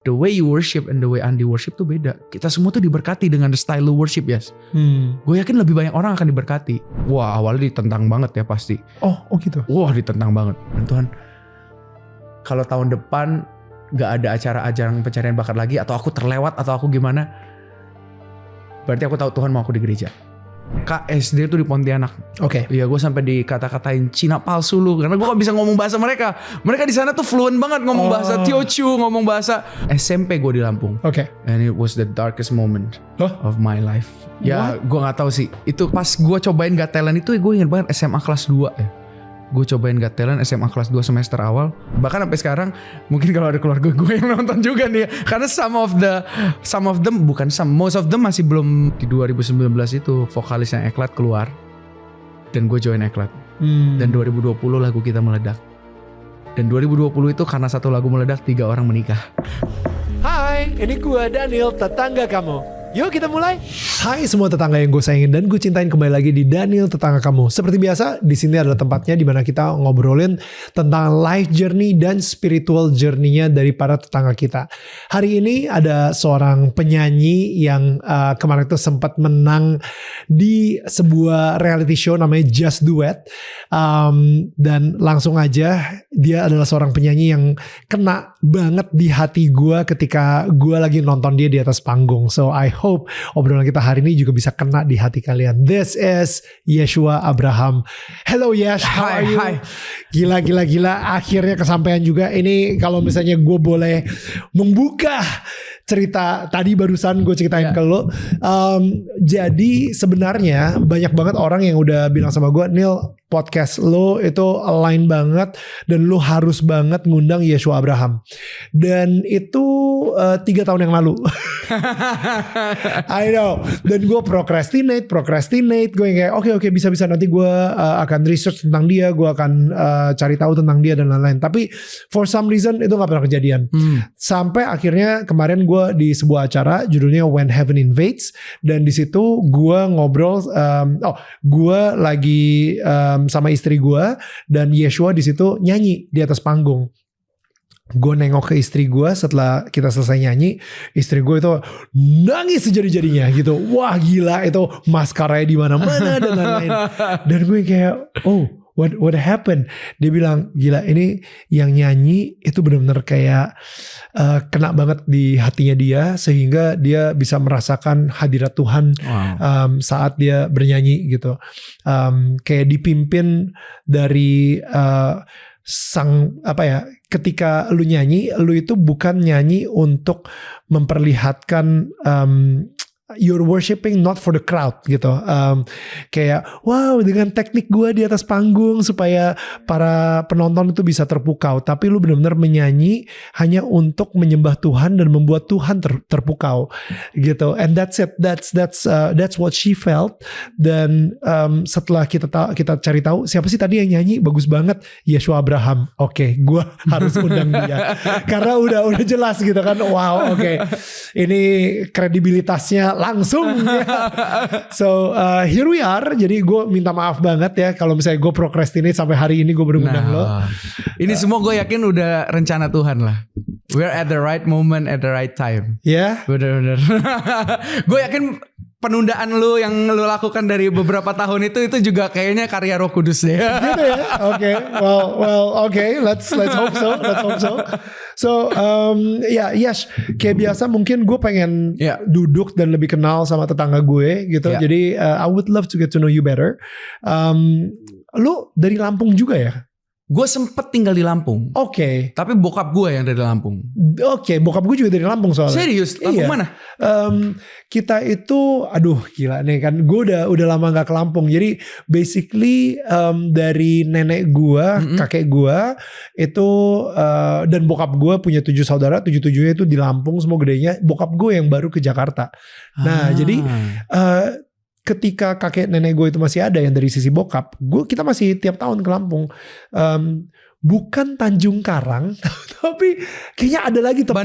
The way you worship and the way Andi worship tuh beda. Kita semua tuh diberkati dengan the style lu worship, yes. Gue yakin lebih banyak orang akan diberkati. Wah, awalnya ditentang banget ya pasti. Oh gitu. Wah, ditentang banget. Dan Tuhan, kalau tahun depan gak ada acara ajang pencarian bakat lagi, atau aku terlewat, atau aku gimana, berarti aku tahu Tuhan mau aku di gereja. KSD tuh di Pontianak. Oke. Iya, gue sampai dikata-katain Cina palsu lu, karena gue gak bisa ngomong bahasa mereka. Mereka di sana tuh fluent banget ngomong bahasa Teochew, ngomong bahasa. SMP gue di Lampung. Oke. And it was the darkest moment of my life. Ya, gue nggak tahu sih. Itu pas gue cobain Got Talent itu, gue inget banget SMA kelas 2 ya. Gue cobain Got Talent SMA kelas 2 semester awal. Bahkan sampai sekarang mungkin kalau ada keluarga gue yang nonton juga nih ya. Karena most of them masih belum. Di 2019 itu vokalis yang Eklat keluar. Dan gue join Eklat. Dan 2020 lagu kita meledak. Dan 2020 itu karena satu lagu meledak 3 orang menikah. Hai, ini gue Daniel, tetangga kamu. Yuk kita mulai. Hai semua tetangga yang gue sayangin dan gue cintain, kembali lagi di Daniel Tetangga Kamu. Seperti biasa, di sini adalah tempatnya di mana kita ngobrolin tentang life journey dan spiritual journey-nya dari para tetangga kita. Hari ini ada seorang penyanyi yang kemarin itu sempat menang di sebuah reality show namanya Just Duet. Dan langsung aja, dia adalah seorang penyanyi yang kena banget di hati gue ketika gue lagi nonton dia di atas panggung. So I hope obrolan kita hari ini juga bisa kena di hati kalian. This is Yeshua Abraham. Hello Yesh, how are you? Hi. Gila. Akhirnya kesampaian juga. Ini kalau misalnya gue boleh membuka cerita tadi barusan gue ceritain ke lo. Jadi sebenarnya banyak banget orang yang udah bilang sama gue, Neil, podcast lo itu align banget dan lo harus banget ngundang Yeshua Abraham. Dan itu 3 tahun yang lalu. I know. Dan gue procrastinate. Gue yang kayak oke, bisa nanti gue akan research tentang dia, gue akan cari tahu tentang dia dan lain-lain. Tapi for some reason itu gak pernah kejadian. Sampai akhirnya kemarin gue di sebuah acara judulnya When Heaven Invades, dan di situ gue ngobrol. Gue lagi sama istri gue, dan Yeshua di situ nyanyi di atas panggung. Gue nengok ke istri gue setelah kita selesai nyanyi, istri gue itu nangis sejadi-jadinya gitu. Wah gila, itu maskaranya di mana-mana dan lain-lain. Dan gue kayak, oh what happened? Dia bilang, gila, ini yang nyanyi itu benar-benar kayak kena banget di hatinya dia, sehingga dia bisa merasakan hadirat Tuhan saat dia bernyanyi gitu. Kayak dipimpin dari ketika lu nyanyi, lu itu bukan nyanyi untuk memperlihatkan you're worshiping not for the crowd gitu. Kayak wow, dengan teknik gue di atas panggung supaya para penonton itu bisa terpukau, tapi lu benar-benar menyanyi hanya untuk menyembah Tuhan dan membuat Tuhan terpukau gitu. And that's it. That's what she felt. Dan setelah kita cari tahu siapa sih tadi yang nyanyi bagus banget, Yeshua Abraham. Oke, gue harus undang dia karena udah jelas gitu kan. Wow, oke. Ini kredibilitasnya langsung ya. So here we are. Jadi gue minta maaf banget ya kalau misalnya gue procrastinate sampai hari ini gue baru undang lo. Ini semua gue yakin udah rencana Tuhan lah. We're at the right moment at the right time. Ya. Bener-bener. Gue yakin penundaan lu yang lu lakukan dari beberapa tahun itu juga kayaknya karya Roh Kudus deh. Gitu ya. Oke. Well, okay. Let's hope so. So, yes, kayak biasa mungkin gue pengen duduk dan lebih kenal sama tetangga gue gitu. Jadi I would love to get to know you better. Lu dari Lampung juga ya? Gue sempet tinggal di Lampung. Oke. Tapi bokap gue yang dari Lampung. Oke, bokap gue juga dari Lampung soalnya. Serius? Lampung mana? Kita itu, aduh gila nih kan. Gue udah lama gak ke Lampung. Jadi basically dari nenek gue, kakek gue itu dan bokap gue punya 7 saudara. 7-7-nya itu di Lampung semua gedenya. Bokap gue yang baru ke Jakarta. Nah jadi ketika kakek nenek gue itu masih ada yang dari sisi bokap, kita masih tiap tahun ke Lampung. Bukan Tanjung Karang, tapi kayaknya ada lagi tempat.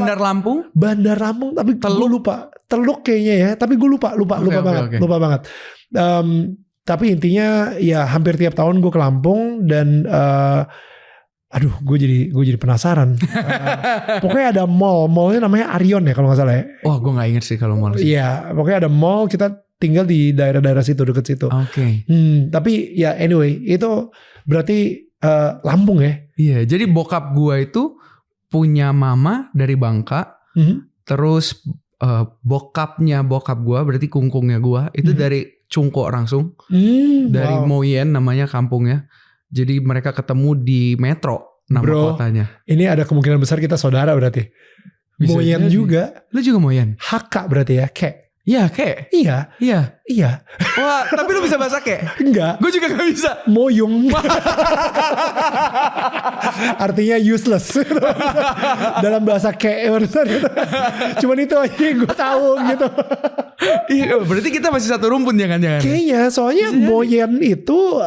Bandar Lampung, tapi gue lupa. Teluk kayaknya ya, tapi gue lupa banget. Tapi intinya ya hampir tiap tahun gue ke Lampung dan Aduh, gue jadi penasaran. Pokoknya ada mallnya namanya Arion ya kalau nggak salah ya. Wah, gue nggak inget sih kalau mall. Iya, pokoknya ada mall, kita tinggal di daerah-daerah situ, deket situ. Oke. Tapi ya anyway, itu berarti Lampung ya. Iya, jadi bokap gue itu punya mama dari Bangka, terus bokapnya bokap gue berarti kungkungnya gue itu dari Cungko langsung, dari Moyen namanya kampungnya. Jadi mereka ketemu di Metro nama kotanya. Ini ada kemungkinan besar kita saudara berarti. Bisa Moyen jadi. juga. Lu juga Moyen? Haka berarti ya, Kek. Iya, Kek. Iya. Wah, tapi lu bisa bahasa Kek? Enggak. Gue juga gak bisa. Moyung. Artinya useless. Dalam bahasa Kek. Cuman itu aja yang gue tahu gitu. Iya, berarti kita masih satu rumpun jangan-jangan. Kayaknya soalnya Moyen itu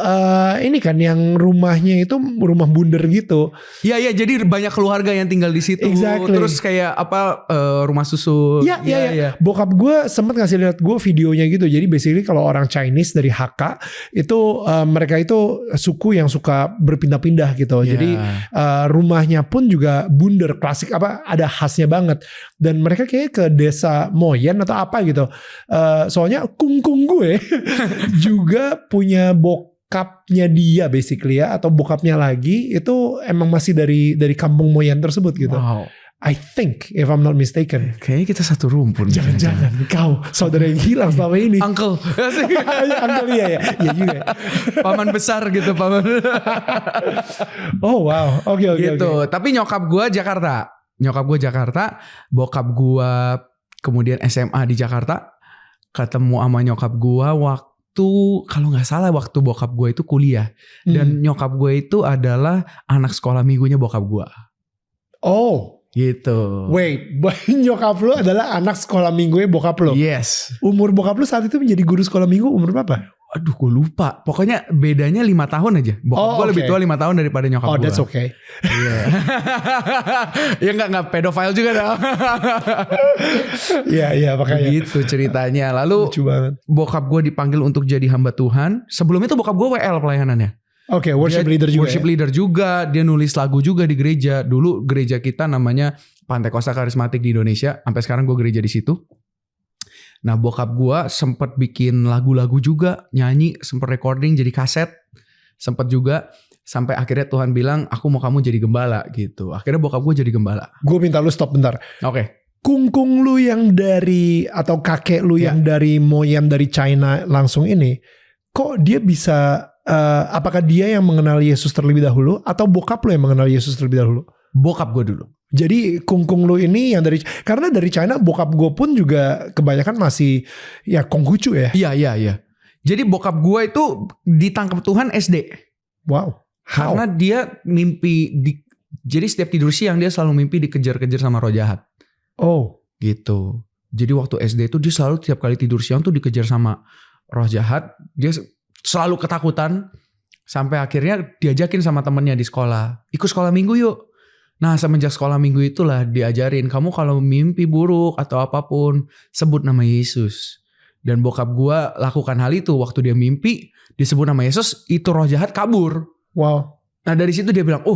ini kan yang rumahnya itu rumah bundar gitu. Iya, jadi banyak keluarga yang tinggal di situ. Exactly. Terus kayak rumah susun. Iya. Bokap gue sempat ngasih lihat gue videonya gitu. Jadi basically kalau orang Chinese dari Hakka itu mereka itu suku yang suka berpindah-pindah gitu. Jadi rumahnya pun juga bundar klasik ada khasnya banget. Dan mereka kayak ke desa Moyen atau apa gitu. Soalnya kungkung gue juga punya bokapnya dia basically ya, atau bokapnya lagi itu emang masih dari kampung Moyen tersebut gitu. Wow. I think if I'm not mistaken. Kayaknya kita satu rumpun. Jangan-jangan kau saudara yang hilang selama ini. Uncle. Uncle iya juga. Paman besar gitu, paman. Oh wow. Oke. Gitu. Tapi nyokap gue Jakarta. Bokap gue kemudian SMA di Jakarta. Ketemu sama nyokap gue waktu, kalau gak salah waktu bokap gue itu kuliah. Dan nyokap gue itu adalah anak sekolah minggunya bokap gue. Oh. Gitu. Wait, nyokap lu adalah anak sekolah minggunya bokap lu? Yes. Umur bokap lu saat itu menjadi guru sekolah minggu umur berapa? Aduh, gue lupa. Pokoknya bedanya 5 tahun aja. Bokap gue lebih tua 5 tahun daripada nyokap gue. Oh, that's okay. Iya. Ya gak pedofile juga dong. Iya makanya. Gitu ceritanya. Lalu lucu banget. Bokap gue dipanggil untuk jadi hamba Tuhan. Sebelumnya tuh bokap gue WL pelayanannya. Oke, worship leader juga. Worship leader juga. Dia nulis lagu juga di gereja. Dulu gereja kita namanya Pantai Kosta Karismatik di Indonesia. Sampai sekarang gue gereja di situ. Nah, bokap gue sempet bikin lagu-lagu juga, nyanyi, sempet recording jadi kaset, sempet juga. Sampai akhirnya Tuhan bilang, aku mau kamu jadi gembala gitu. Akhirnya bokap gue jadi gembala. Gue minta lu stop bentar. Oke. Kungkung lu yang dari, atau kakek lu yang dari Moyen dari China langsung ini, kok dia bisa, apakah dia yang mengenal Yesus terlebih dahulu, atau bokap lu yang mengenal Yesus terlebih dahulu? Bokap gue dulu. Jadi kungkung lu ini yang karena dari China bokap gue pun juga kebanyakan masih ya Konghucu ya. Iya. Jadi bokap gue itu ditangkap Tuhan SD. Wow. How? Karena dia mimpi jadi setiap tidur siang dia selalu mimpi dikejar-kejar sama roh jahat. Oh, gitu. Jadi waktu SD itu dia selalu tiap kali tidur siang tuh dikejar sama roh jahat. Dia selalu ketakutan sampai akhirnya diajakin sama temennya di sekolah, ikut sekolah minggu yuk. Nah, semenjak sekolah minggu itulah diajarin, kamu kalau mimpi buruk atau apapun sebut nama Yesus. Dan bokap gua lakukan hal itu waktu dia mimpi disebut nama Yesus, itu roh jahat kabur. Wow. Nah, dari situ dia bilang,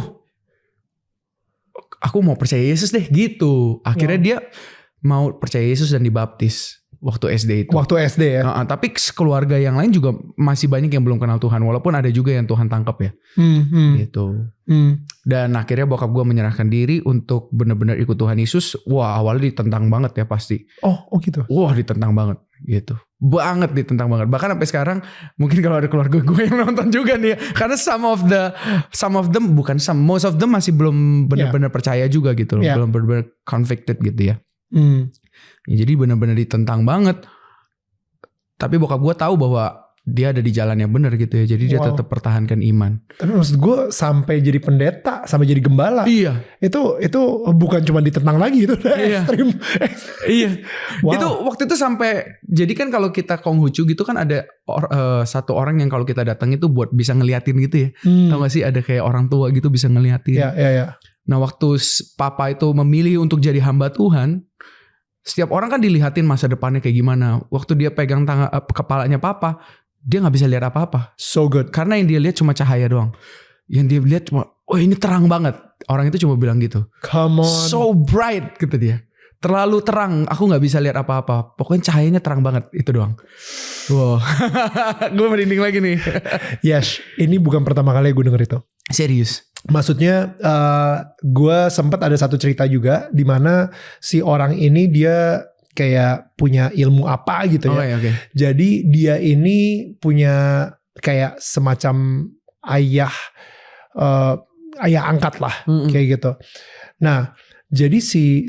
aku mau percaya Yesus deh gitu. Akhirnya dia mau percaya Yesus dan dibaptis waktu SD itu. Waktu SD ya. Tapi keluarga yang lain juga masih banyak yang belum kenal Tuhan, walaupun ada juga yang Tuhan tangkap ya. Gitu. Dan akhirnya bokap gue menyerahkan diri untuk benar-benar ikut Tuhan Yesus. Wah, awalnya ditentang banget ya pasti. Oh gitu. Wah, ditentang banget gitu. Banget ditentang banget. Bahkan sampai sekarang mungkin kalau ada keluarga gue yang nonton juga nih, karena most of them masih belum benar-benar percaya juga gitu loh. Belum benar-benar convicted gitu ya. Ya, jadi benar-benar ditentang banget. Tapi bokap gue tahu bahwa dia ada di jalan yang benar gitu ya. Jadi dia tetap pertahankan iman. Tapi maksud gue sampai jadi pendeta, sampai jadi gembala. Iya. Itu bukan cuma ditentang lagi, itu udah ekstrim. Iya. Itu waktu itu sampai, jadi kan kalau kita Konghucu gitu kan ada satu orang yang kalau kita datang itu buat bisa ngeliatin gitu ya. Tahu gak sih ada kayak orang tua gitu bisa ngeliatin. Iya. Nah, waktu papa itu memilih untuk jadi hamba Tuhan, setiap orang kan dilihatin masa depannya kayak gimana. Waktu dia pegang kepalanya papa, dia gak bisa lihat apa-apa. So good. Karena yang dia lihat cuma cahaya doang. Yang dia lihat cuma oh ini terang banget. Orang itu cuma bilang gitu. Come on. So bright kata dia. Terlalu terang, aku gak bisa lihat apa-apa. Pokoknya cahayanya terang banget, itu doang. Wow. Gue merinding lagi nih. Yes, ini bukan pertama kali gue denger itu. Serius? Maksudnya gue sempat ada satu cerita juga di mana si orang ini dia kayak punya ilmu apa gitu ya. Okay. Jadi dia ini punya kayak semacam ayah angkat lah, kayak gitu. Nah, jadi si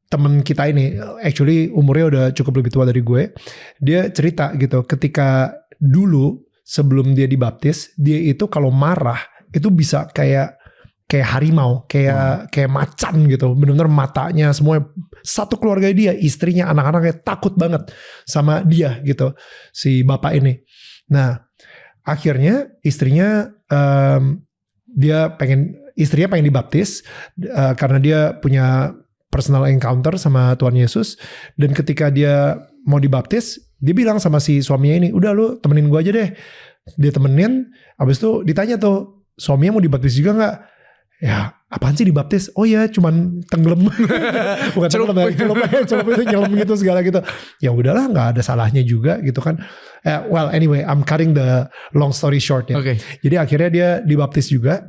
temen kita ini actually umurnya udah cukup lebih tua dari gue. Dia cerita gitu, ketika dulu sebelum dia dibaptis, dia itu kalau marah itu bisa kayak harimau, kayak macan gitu. Benar-benar matanya semua, satu keluarga dia, istrinya, anak-anaknya takut banget sama dia gitu, si bapak ini. Nah, akhirnya istrinya pengen dibaptis karena dia punya personal encounter sama Tuhan Yesus. Dan ketika dia mau dibaptis, dia bilang sama si suaminya ini, udah lu temenin gue aja deh. Dia temenin, habis itu ditanya tuh, suaminya mau dibaptis juga gak? Ya apaan sih dibaptis? Oh ya cuman tenggelam. Bukan tenggelam, celup itu nyelam gitu segala gitu. Ya udahlah, gak ada salahnya juga gitu kan. Well anyway, I'm cutting the long story short ya. Okay. Jadi akhirnya dia dibaptis juga.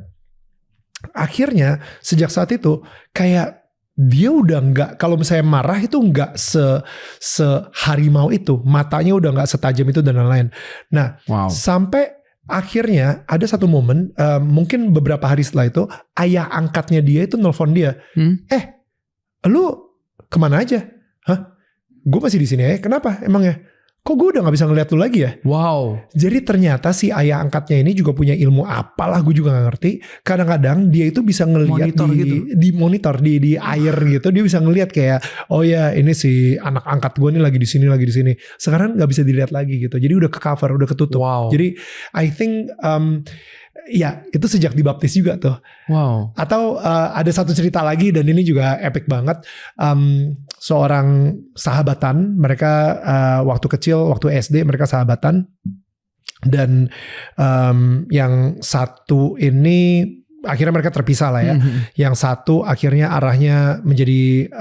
Akhirnya sejak saat itu kayak dia udah nggak, kalau misalnya marah itu nggak se harimau itu, matanya udah nggak setajam itu dan lain-lain. Nah, sampai akhirnya ada satu momen, mungkin beberapa hari setelah itu, ayah angkatnya dia itu nelfon dia, lu kemana aja? Hah? Gue masih di sini ya. Kenapa? Emangnya? Kok gue udah gak bisa ngeliat lu lagi ya? Wow. Jadi ternyata si ayah angkatnya ini juga punya ilmu apalah, gue juga gak ngerti. Kadang-kadang dia itu bisa ngeliat di monitor, di air gitu. Dia bisa ngeliat kayak, oh ya ini si anak angkat gue nih lagi di sini. Sekarang gak bisa dilihat lagi gitu. Jadi udah ke cover, udah ketutup. Wow. Jadi I think ya itu sejak dibaptis juga tuh. Wow. Atau ada satu cerita lagi dan ini juga epic banget. Seorang sahabatan, mereka waktu kecil, waktu SD mereka sahabatan. Dan yang satu ini akhirnya mereka terpisah lah ya. Yang satu akhirnya arahnya menjadi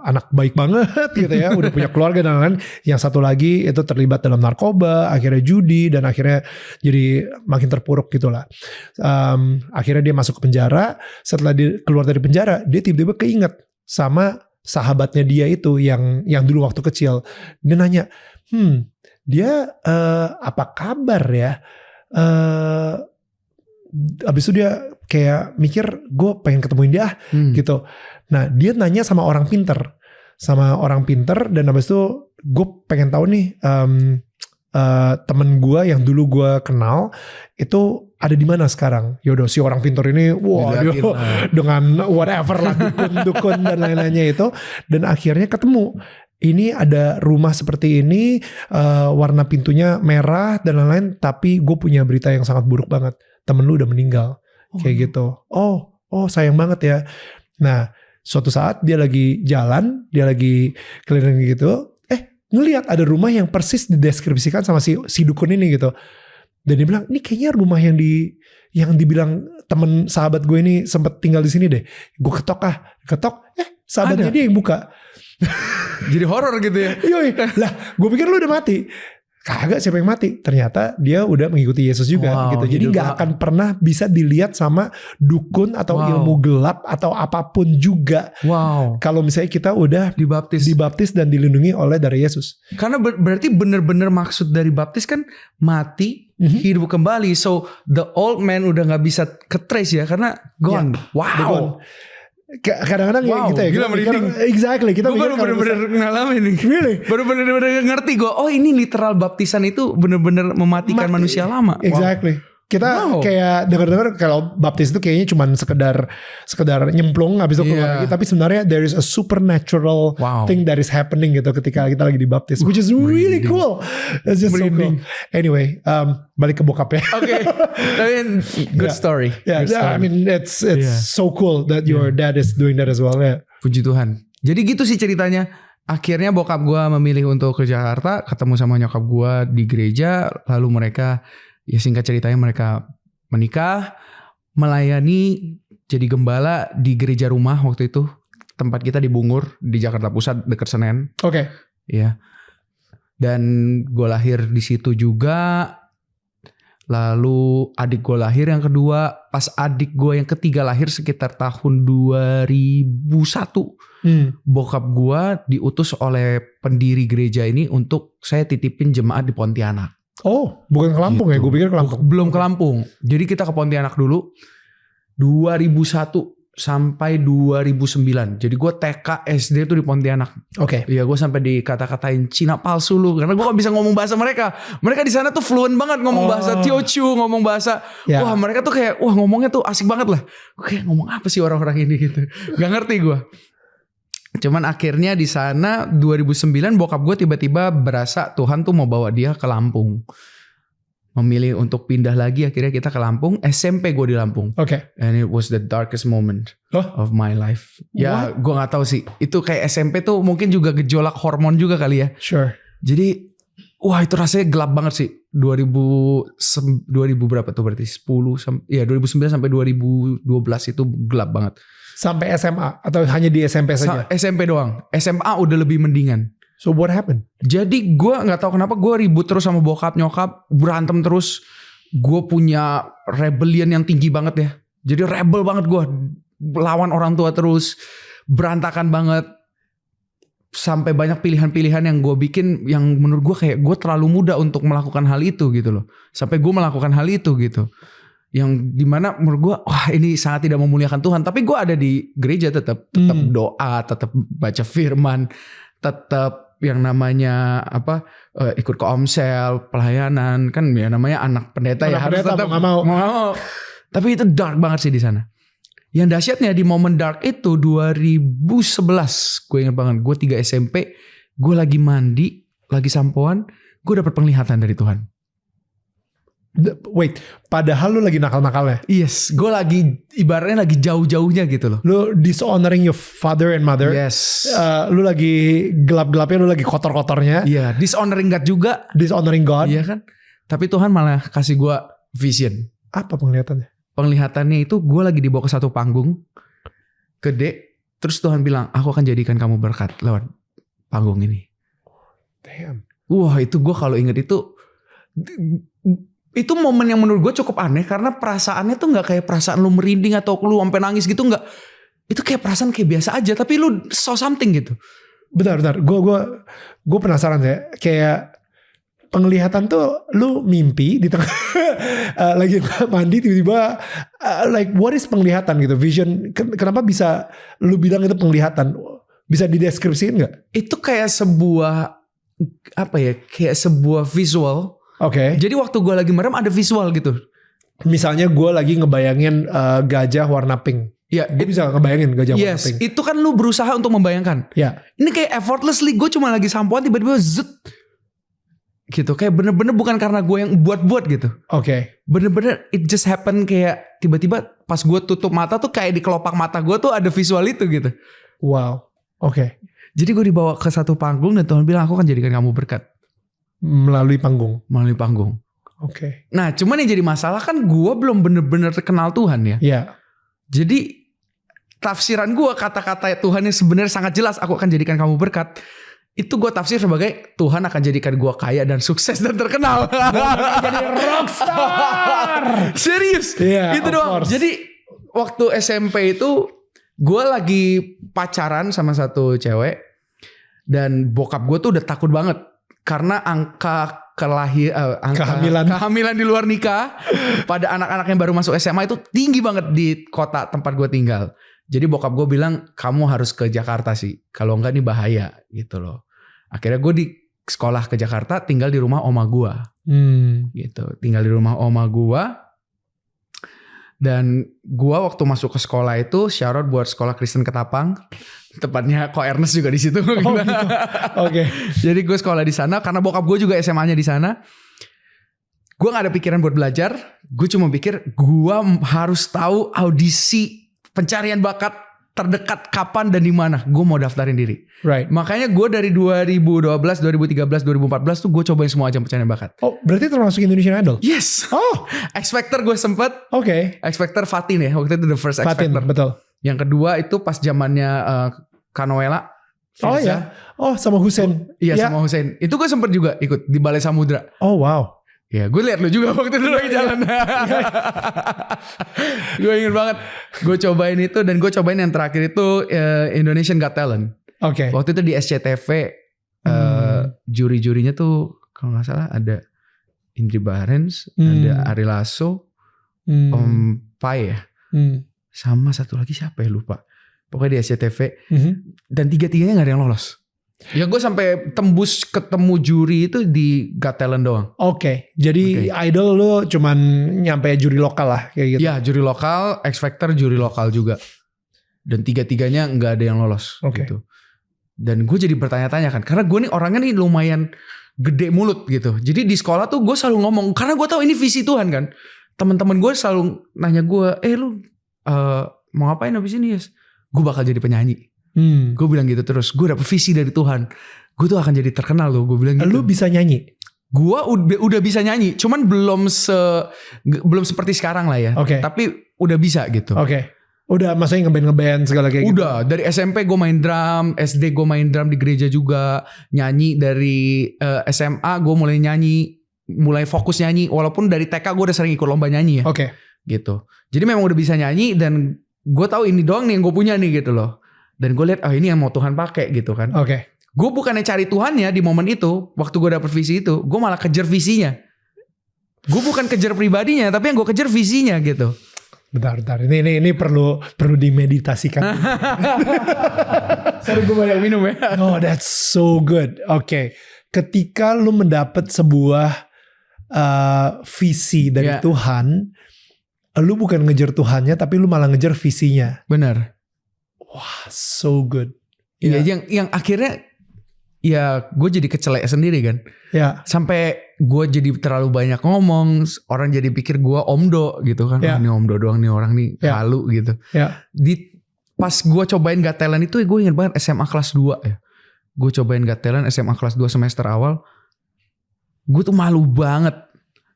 anak baik banget gitu ya. Udah punya keluarga dan lain-lain. Yang satu lagi itu terlibat dalam narkoba, akhirnya judi, dan akhirnya jadi makin terpuruk gitu lah. Akhirnya dia masuk ke penjara. Setelah dia keluar dari penjara, dia tiba-tiba keinget sama sahabatnya dia itu yang dulu waktu kecil. Dia nanya, dia apa kabar ya? Abis itu dia kayak mikir, gue pengen ketemuin dia gitu. Nah dia nanya sama orang pinter, dan abis itu gue pengen tahu nih temen gue yang dulu gue kenal itu ada di mana sekarang. Yaudah si orang pinter ini, dia dengan whatever lah, dukun dan lain-lainnya itu, dan akhirnya ketemu. Ini ada rumah seperti ini, warna pintunya merah dan lain-lain, tapi gue punya berita yang sangat buruk banget. Temen lu udah meninggal. Kayak gitu. Oh sayang banget ya. Nah suatu saat dia lagi jalan, dia lagi keliling gitu, ngelihat ada rumah yang persis dideskripsikan sama si dukun ini gitu. Dan dia bilang, ini kayaknya rumah yang dibilang temen sahabat gue ini sempat tinggal di sini deh. Gue ketok, sahabatnya dia yang buka. Jadi horor gitu ya. Yoi. Lah gue pikir lu udah mati. Kagak, siapa yang mati? Ternyata dia udah mengikuti Yesus juga gitu. Jadi gak akan pernah bisa dilihat sama dukun atau ilmu gelap atau apapun juga. Kalau misalnya kita udah dibaptis dan dilindungi oleh dari Yesus. Karena berarti bener-bener maksud dari baptis kan mati, hidup kembali. So the old man udah gak bisa ke-trace ya, karena gone. Gone. Kadang-kadang gitu ya. Gila merinding. Exactly. Kita baru bener-bener ngalamin nih. Really? Baru bener-bener ngerti gue. Oh ini literal baptisan itu bener-bener mematikan manusia lama. Exactly. Kita kayak dengar-dengar kalau baptis itu kayaknya cuma sekedar nyemplung habis itu keluar lagi. Tapi sebenarnya there is a supernatural thing that is happening gitu ketika kita lagi dibaptis, which is really cool. It's just so cool. Anyway, balik ke bokap ya. Good story. I mean it's so cool that your dad is doing that as well. Puji Tuhan. Jadi gitu sih ceritanya. Akhirnya bokap gue memilih untuk ke Jakarta, ketemu sama nyokap gue di gereja, lalu mereka, ya singkat ceritanya mereka menikah. melayani jadi gembala di gereja rumah waktu itu. Tempat kita di Bungur di Jakarta Pusat dekat Senen. Oke. Ya. Dan gue lahir di situ juga. Lalu adik gue lahir yang kedua. Pas adik gue yang ketiga lahir sekitar tahun 2001. Bokap gue diutus oleh pendiri gereja ini untuk saya titipin jemaat di Pontianak. Oh, bukan ke Lampung gitu. ya? Gue pikir ke Lampung. Belum ke Lampung. Jadi kita ke Pontianak dulu. 2001 sampai 2009. Jadi gue TK SD tuh di Pontianak. Oke. Iya, gue sampai dikata-katain Cina palsu lu karena gue gak bisa ngomong bahasa mereka. Mereka di sana tuh fluent banget ngomong bahasa Teochew, ngomong bahasa. Ya. Wah, mereka tuh kayak ngomongnya tuh asik banget lah. Gue kayak ngomong apa sih orang-orang ini gitu. Gak ngerti gue. Cuman akhirnya di sana 2009 bokap gue tiba-tiba berasa Tuhan tuh mau bawa dia ke Lampung. Memilih untuk pindah lagi, akhirnya kita ke Lampung. SMP gue di Lampung. Oke. And it was the darkest moment of my life. Ya gue gak tahu sih. Itu kayak SMP tuh mungkin juga gejolak hormon juga kali ya. Sure. Jadi wah itu rasanya gelap banget sih. 2000 berapa tuh berarti? 2009 sampai 2012 itu gelap banget. Sampai SMA atau hanya di SMP saja? SMP doang. SMA udah lebih mendingan. So what happened? Jadi gue gak tahu kenapa gue ribut terus sama bokap nyokap, berantem terus. Gue punya rebellion yang tinggi banget ya. Jadi rebel banget gue, lawan orang tua terus, berantakan banget. Sampai banyak pilihan-pilihan yang gue bikin yang menurut gue kayak gue terlalu muda untuk melakukan hal itu gitu loh. Sampai gue melakukan hal itu gitu. Yang dimana menurut gue wah ini sangat tidak memuliakan Tuhan. Tapi gue ada di gereja tetap doa, tetap baca firman, tetap yang namanya ikut ke omsel, pelayanan kan ya namanya anak pendeta ya harus tetap mau. Tapi itu dark banget sih di sana. Yang dahsyatnya di momen dark itu 2011 gue ingat banget, gue 3 SMP, gue lagi mandi, lagi sampoan, gue dapet penglihatan dari Tuhan. Wait, padahal lu lagi nakal-nakalnya? Yes, gue lagi ibaratnya lagi jauh-jauhnya gitu loh. Lu dishonoring your father and mother. Yes. Lu lagi gelap-gelapnya, lu lagi kotor-kotornya. Iya, dishonoring God juga. Dishonoring God. Iya kan. Tapi Tuhan malah kasih gue vision. Apa penglihatannya? Penglihatannya itu gue lagi dibawa ke satu panggung gede. Terus Tuhan bilang, aku akan jadikan kamu berkat lewat panggung ini. Damn. Wah itu gue kalau inget itu momen yang menurut gue cukup aneh karena perasaannya tuh nggak kayak perasaan lu merinding atau lu sampai nangis gitu, nggak. Itu kayak perasaan kayak biasa aja tapi lu saw something gitu. Bentar. Gue penasaran ya. Kayak penglihatan tuh lu mimpi di tengah lagi mandi tiba-tiba like what is penglihatan gitu, vision. Kenapa bisa lu bilang itu penglihatan? Bisa dideskripsiin nggak? Itu kayak sebuah kayak sebuah visual. Oke. Jadi waktu gue lagi merem ada visual gitu. Misalnya gue lagi ngebayangin gajah warna pink. Ya, gue bisa ngebayangin gajah warna pink. Itu kan lu berusaha untuk membayangkan. Ya. Ini kayak effortlessly, gue cuma lagi sampoan tiba-tiba zut. Gitu, kayak bener-bener bukan karena gue yang buat-buat gitu. Oke. Bener-bener it just happen kayak tiba-tiba pas gue tutup mata tuh kayak di kelopak mata gue tuh ada visual itu gitu. Wow. Oke. Jadi gue dibawa ke satu panggung dan Tuhan bilang aku akan jadikan kamu berkat. Melalui panggung. Oke. Nah cuman yang jadi masalah kan gue belum bener-bener terkenal Tuhan ya. Iya. Jadi tafsiran gue kata-kata Tuhan yang sebenarnya sangat jelas aku akan jadikan kamu berkat. Itu gue tafsir sebagai Tuhan akan jadikan gue kaya dan sukses dan terkenal. Jadi rockstar. Serius. Yeah, itu doang. course. Jadi waktu SMP itu gue lagi pacaran sama satu cewek. Dan bokap gue tuh udah takut banget. Karena angka kehamilan di luar nikah pada anak-anak yang baru masuk SMA itu tinggi banget di kota tempat gue tinggal. Jadi bokap gue bilang kamu harus ke Jakarta sih. Kalau enggak nih bahaya gitu loh. Akhirnya gue di sekolah ke Jakarta tinggal di rumah oma gue. Gitu. Tinggal di rumah oma gue. Dan gue waktu masuk ke sekolah itu shout out buat sekolah Kristen Ketapang. Tepatnya Ko Ernest juga di situ. Oh gitu. Oke. Jadi gue sekolah di sana karena bokap gue juga SMA-nya di sana. Gue gak ada pikiran buat belajar. Gue cuma pikir gue harus tahu audisi pencarian bakat terdekat kapan dan di mana gue mau daftarin diri. Right. Makanya gue dari 2012, 2013, 2014 tuh gue cobain semua ajang pencarian bakat. Oh, berarti termasuk Indonesian Idol? Yes. Oh, X Factor gue sempet. oke. X Factor Fatin ya, waktu itu the first X Fatin, Factor. betul. Yang kedua itu pas zamannya Kanoela. Oh Firza. ya. Oh, sama Hussein. Iya Ya. sama Hussein. Itu gue sempet juga ikut di Balai Samudra. Oh, wow. Ya gue liat lu juga waktu itu lagi jalan. Gue inget banget. Gue cobain itu dan gue cobain yang terakhir itu Indonesian Got Talent. Oke. Waktu itu di SCTV juri-jurinya tuh kalau gak salah ada Indri Barens, ada Ari Lasso, Om Pai ya. Sama satu lagi siapa ya lupa. Pokoknya di SCTV. Dan tiga-tiganya gak ada yang lolos. Ya gue sampai tembus ketemu juri itu di Got Talent doang. Oke. Jadi idol lu cuman nyampe juri lokal lah kayak gitu. Ya juri lokal, X Factor juri lokal juga. Dan tiga-tiganya gak ada yang lolos gitu. Dan gue jadi bertanya-tanya kan. Karena gue nih orangnya nih lumayan gede mulut gitu. Jadi di sekolah tuh gue selalu ngomong. Karena gue tahu ini visi Tuhan kan. Teman-teman gue selalu nanya gue. Lu mau ngapain abis ini Yes? Gue bakal jadi penyanyi. Gue bilang gitu terus. Gue dapet visi dari Tuhan. Gue tuh akan jadi terkenal loh. Gue bilang gitu. Lu bisa nyanyi? Gue udah bisa nyanyi. Cuman belum seperti sekarang lah ya. Oke. Tapi udah bisa gitu. Oke. Udah maksudnya ngeband segala kayak gitu? Udah. Dari SMP gue main drum. SD gue main drum di gereja juga. Nyanyi dari SMA gue mulai nyanyi. Mulai fokus nyanyi. Walaupun dari TK gue udah sering ikut lomba nyanyi ya. Oke. Gitu. Jadi memang udah bisa nyanyi. Dan gue tahu ini doang nih yang gue punya nih gitu loh. Dan gue lihat ini yang mau Tuhan pakai gitu kan. Oke. Gue bukannya cari Tuhannya di momen itu. Waktu gue dapet visi itu. Gue malah kejar visinya. Gue bukan kejar pribadinya. Tapi yang gue kejar visinya gitu. Bentar. Ini perlu dimeditasikan. Sorry gue banyak minum ya. Oh, that's so good. Oke. Ketika lu mendapat sebuah visi dari Tuhan. Lu bukan ngejar Tuhannya. Tapi lu malah ngejar visinya. Benar. Wah, so good. Iya, yang akhirnya ya gue jadi kecelek sendiri kan. Ya. Sampai gue jadi terlalu banyak ngomong, orang jadi pikir gue omdo gitu kan. Ini omdo doang nih orang nih halu gitu. Ya. Pas gue cobain Got Talent itu gue inget banget SMA kelas 2 ya. Gue cobain Got Talent SMA kelas 2 semester awal. Gue tuh malu banget.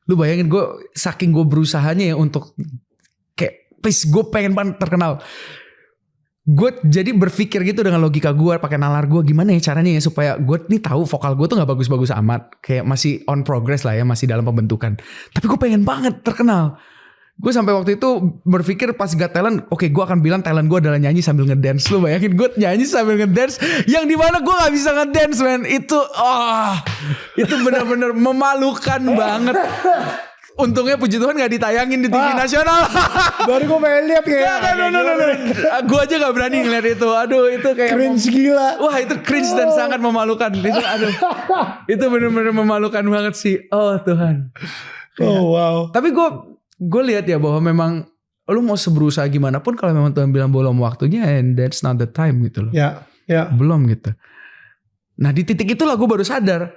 Lu bayangin gue saking gue berusahanya ya untuk kayak please gue pengen banget terkenal. Gue jadi berpikir gitu dengan logika gue pakai nalar gue gimana ya caranya ya supaya gue nih tahu vokal gue tuh nggak bagus-bagus amat, kayak masih on progress lah ya, masih dalam pembentukan. Tapi gue pengen banget terkenal. Gue sampai waktu itu berpikir pas Got Talent, oke, gue akan bilang talent gue adalah nyanyi sambil ngedance. Lu bayangin gue nyanyi sambil ngedance, yang dimana gue nggak bisa ngedance man. Itu benar-benar memalukan banget. Untungnya puji Tuhan gak ditayangin di TV nasional. Baru gue pengen lihat kayak. Gue aja gak berani ngeliat itu. Aduh itu kayak cringe gila. Wah itu cringe dan sangat memalukan. Itu benar-benar memalukan banget sih. Oh Tuhan. Oh wow. Tapi gue lihat ya bahwa memang lu mau seberusaha gimana pun kalau memang Tuhan bilang belum waktunya, and that's not the time gitu loh. Ya. Belum gitu. Nah di titik itulah gue baru sadar.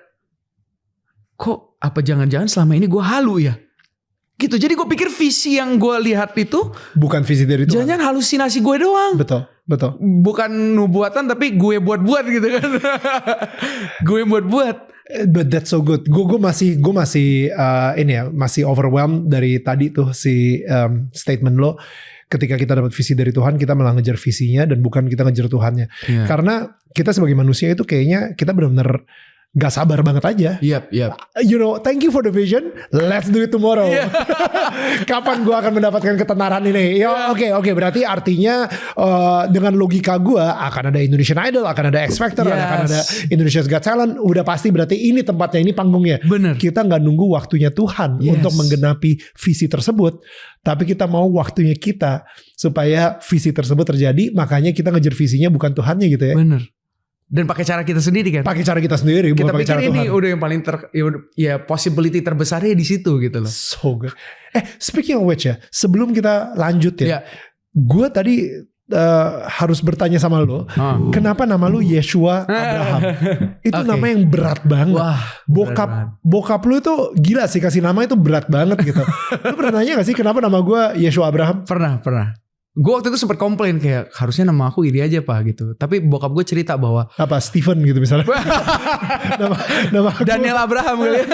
Kok apa jangan-jangan selama ini gue halu ya? Gitu. Jadi gue pikir visi yang gue lihat itu bukan visi dari Tuhan. Jangan halusinasi gue doang. Betul. Bukan nubuatan tapi gue buat-buat gitu kan. Gue buat-buat. But that's so good. Gue masih masih overwhelmed dari tadi tuh si statement lo. Ketika kita dapat visi dari Tuhan, kita malah ngejar visinya dan bukan kita ngejar Tuhannya. Karena kita sebagai manusia itu kayaknya kita benar-benar gak sabar banget aja. Yep. You know, thank you for the vision. Let's do it tomorrow. Kapan gue akan mendapatkan ketenaran ini? Oke. Berarti artinya dengan logika gue akan ada Indonesian Idol, akan ada X Factor, akan ada Indonesia's Got Talent. Udah pasti berarti ini tempatnya, ini panggungnya. Bener. Kita gak nunggu waktunya Tuhan untuk menggenapi visi tersebut. Tapi kita mau waktunya kita supaya visi tersebut terjadi. Makanya kita ngejar visinya bukan Tuhannya gitu ya. Bener. Dan pakai cara kita sendiri kan? Pakai cara kita sendiri, bukan pakai cara Tuhan. Kita pikir ini udah yang paling possibility terbesarnya di situ gitu loh. So good. Speaking of which ya, sebelum kita lanjut ya, gue tadi harus bertanya sama lo, kenapa nama lo Yeshua Abraham? Itu nama yang berat banget. Wah, bokap lo itu gila sih, kasih nama itu berat banget gitu. Lo pernah nanya gak sih kenapa nama gue Yeshua Abraham? Pernah. gue waktu itu sempat komplain kayak harusnya nama aku ini aja Pak gitu. Tapi bokap gue cerita bahwa Apa Stephen gitu misalnya. nama aku. Daniel Abraham kali ya.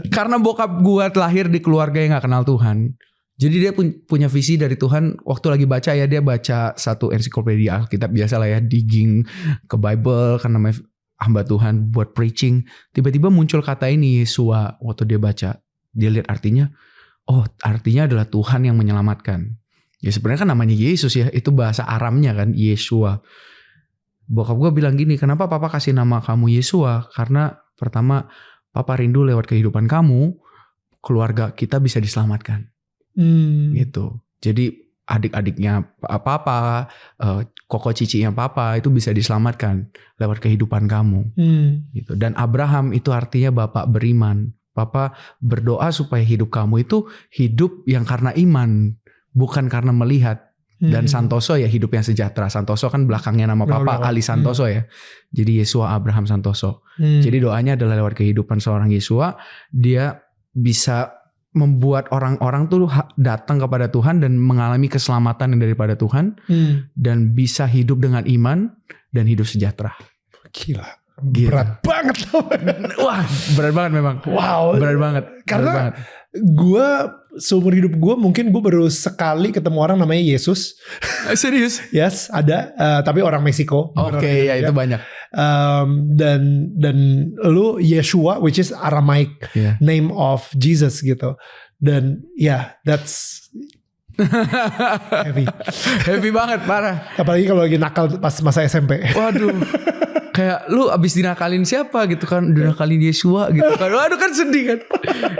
Karena bokap gue lahir di keluarga yang gak kenal Tuhan. Jadi dia punya visi dari Tuhan. Waktu lagi baca ya, dia baca satu ensiklopedia Alkitab biasa lah ya, digging ke Bible karena namanya hamba Tuhan buat preaching. Tiba-tiba muncul kata ini Yeshua. Waktu dia baca, dia lihat artinya, oh artinya adalah Tuhan yang menyelamatkan. Ya sebenarnya kan namanya Yesus ya, itu bahasa Aramnya kan, Yeshua. Bokap gue bilang gini, kenapa papa kasih nama kamu Yeshua? Karena pertama, papa rindu lewat kehidupan kamu, keluarga kita bisa diselamatkan. Gitu. Jadi adik-adiknya papa, koko cicinya papa itu bisa diselamatkan lewat kehidupan kamu. Gitu. Dan Abraham itu artinya bapak beriman. Papa berdoa supaya hidup kamu itu hidup yang karena iman, bukan karena melihat. Dan Santoso ya hidup yang sejahtera. Santoso kan belakangnya nama papa, Ali Santoso ya. Jadi Yeshua Abraham Santoso. Jadi doanya adalah lewat kehidupan seorang Yeshua, dia bisa membuat orang-orang tuh datang kepada Tuhan dan mengalami keselamatan yang daripada Tuhan. Dan bisa hidup dengan iman dan hidup sejahtera. Gila. Berat banget loh. Wah berat banget memang. Wow. Berat banget. Karena gue seumur hidup gue mungkin gue baru sekali ketemu orang namanya Yesus. Serius? Yes ada. Tapi orang Meksiko. Oke ya itu banyak. Dan lu Yeshua which is Aramaic name of Jesus gitu. Dan that's heavy. Heavy banget parah. Apalagi kalau lagi nakal pas masa SMP. Waduh. Kayak lu abis dinakalin siapa gitu kan. Dinakalin Yeshua gitu kan. Waduh kan sedih kan.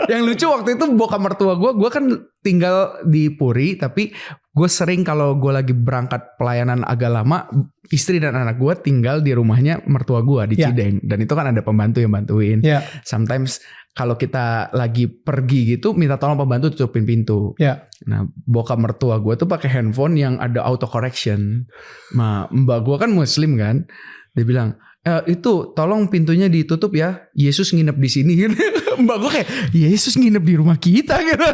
Yang lucu waktu itu bokap mertua gue kan tinggal di Puri. Tapi gue sering kalau gue lagi berangkat pelayanan agak lama, istri dan anak gue tinggal di rumahnya mertua gue di Cideng. Dan itu kan ada pembantu yang bantuin. Sometimes kalau kita lagi pergi gitu minta tolong pembantu tutupin pintu. Nah bokap mertua gue tuh pakai handphone yang ada auto correction. Nah mbak gue kan muslim kan. Dia bilang, itu tolong pintunya ditutup ya. Yesus nginep di sini. Mbak gue kayak, Yesus nginep di rumah kita gitu.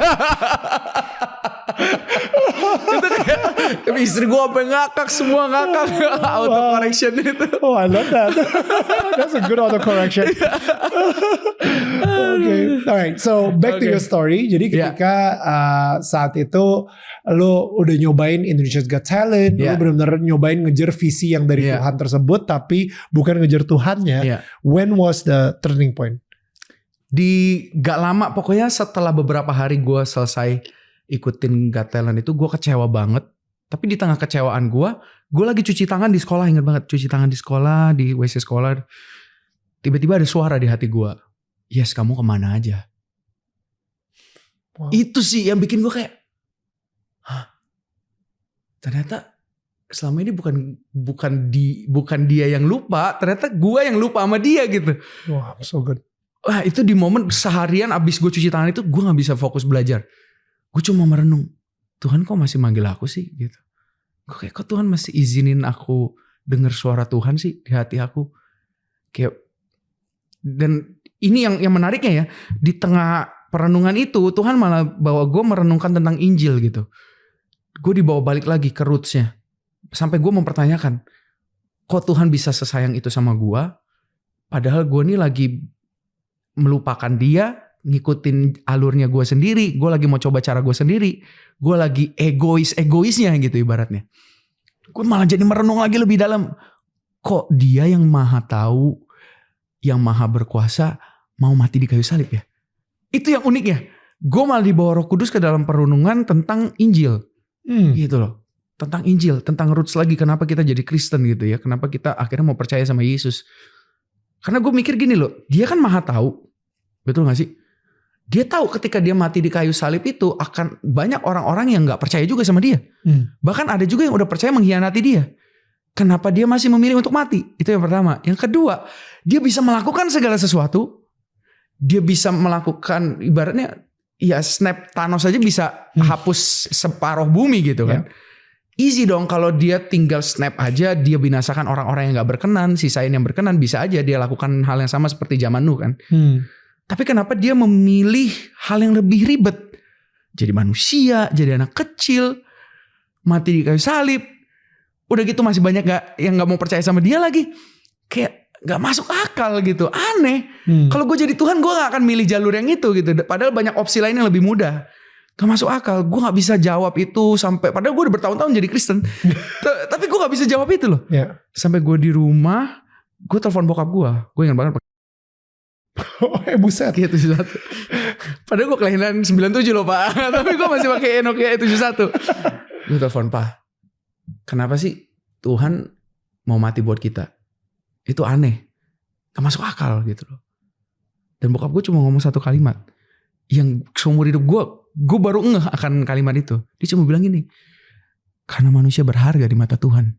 Itu kayak istri gue sampai ngakak, semua ngakak. Auto correction itu. Oh I love that. That's a good auto correction. Okay. Alright, so back to your story. Jadi ketika saat itu lo udah nyobain Indonesia's Got Talent, lo benar-benar nyobain ngejar visi yang dari Tuhan tersebut, tapi bukan ngejar Tuhannya. When was the turning point? Gak lama, pokoknya setelah beberapa hari gue selesai ikutin Got Talent itu, gue kecewa banget. Tapi di tengah kecewaan gue lagi cuci tangan di sekolah, ingat banget, cuci tangan di sekolah, di WC sekolah. Tiba-tiba ada suara di hati gue, Yes kamu kemana aja. Itu sih yang bikin gue kayak, ternyata selama ini bukan dia yang lupa, ternyata gue yang lupa sama dia gitu. Wah, so good. Wah, itu di momen seharian abis gue cuci tangan itu gue gak bisa fokus belajar. Gue cuma merenung, Tuhan kok masih manggil aku sih gitu. Gue kayak kok Tuhan masih izinin aku denger suara Tuhan sih di hati aku. Kayak, dan ini yang menariknya ya, di tengah perenungan itu Tuhan malah bawa gue merenungkan tentang Injil gitu. Gue dibawa balik lagi ke rootsnya. Sampai gue mempertanyakan, kok Tuhan bisa sesayang itu sama gue? Padahal gue nih lagi melupakan dia, ngikutin alurnya gue sendiri. Gue lagi mau coba cara gue sendiri. Gue lagi egoisnya gitu ibaratnya. Gue malah jadi merenung lagi lebih dalam. Kok dia yang maha tahu, yang maha berkuasa, mau mati di kayu salib ya? Itu yang uniknya. Gue malah dibawa Roh Kudus ke dalam perenungan tentang Injil. Gitu loh. Tentang Injil, tentang roots lagi. Kenapa kita jadi Kristen gitu ya. Kenapa kita akhirnya mau percaya sama Yesus. Karena gue mikir gini loh. Dia kan maha tahu. Betul gak sih? Dia tahu ketika dia mati di kayu salib itu akan banyak orang-orang yang gak percaya juga sama dia. Bahkan ada juga yang udah percaya mengkhianati dia. Kenapa dia masih memilih untuk mati? Itu yang pertama. Yang kedua, dia bisa melakukan segala sesuatu. Dia bisa melakukan ibaratnya ya snap Thanos aja bisa hapus separuh bumi gitu kan. Easy dong kalau dia tinggal snap aja, dia binasakan orang-orang yang gak berkenan, sisain yang berkenan, bisa aja dia lakukan hal yang sama seperti zaman Nuh kan. Tapi kenapa dia memilih hal yang lebih ribet? jadi manusia, jadi anak kecil, mati di kayu salib. Udah gitu masih banyak yang gak mau percaya sama dia lagi. Kayak gak masuk akal gitu, aneh. Kalau gue jadi Tuhan, gue gak akan milih jalur yang itu gitu. Padahal banyak opsi lain yang lebih mudah. Gak masuk akal, gue gak bisa jawab itu sampai, padahal gue udah bertahun-tahun jadi Kristen. Tapi gue gak bisa jawab itu loh. Sampai gue di rumah, gue telepon bokap gue ingat banget. Buset. Nokia 71. Padahal gue kelahiran 97 loh Pak. Tapi gue masih pakai Nokia 71. Gue telepon, Pak, kenapa sih Tuhan mau mati buat kita? Itu aneh, gak masuk akal gitu loh. Dan bokap gue cuma ngomong satu kalimat yang seumur hidup gue baru ngeh akan kalimat itu. Dia cuma bilang gini, karena manusia berharga di mata Tuhan.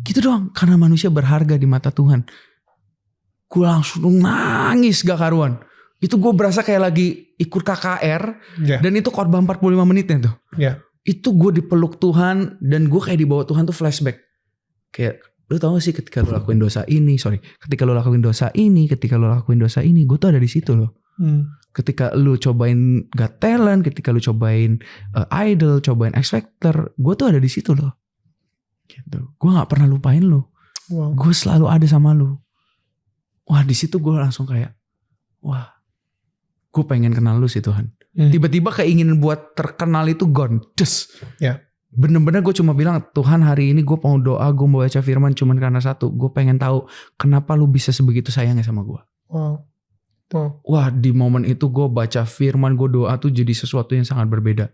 Gitu doang, karena manusia berharga di mata Tuhan. Gue langsung nangis gak karuan. Itu gue berasa kayak lagi ikut KKR. Dan itu khotbah 45 menitnya tuh. Itu gue dipeluk Tuhan. Dan gue kayak dibawa Tuhan tuh flashback. Kayak, lu tau gak sih ketika lu lakuin dosa ini. Ketika lu lakuin dosa ini. Ketika lu lakuin dosa ini. Gue tuh ada di situ loh. Ketika lu cobain Got Talent. Ketika lu cobain Idol. Cobain X Factor. Gue tuh ada di situ loh. Gitu. Gue gak pernah lupain lu. Gue selalu ada sama lu. Wah, di situ gue langsung kayak, wah, gue pengen kenal lu sih Tuhan. Tiba-tiba keinginan buat terkenal itu gone. Bener-bener gue cuma bilang, Tuhan hari ini gue mau doa, gue mau baca firman cuman karena satu. Gue pengen tahu kenapa lu bisa sebegitu sayangnya sama gue. Wah, di momen itu gue baca firman, gue doa tuh jadi sesuatu yang sangat berbeda.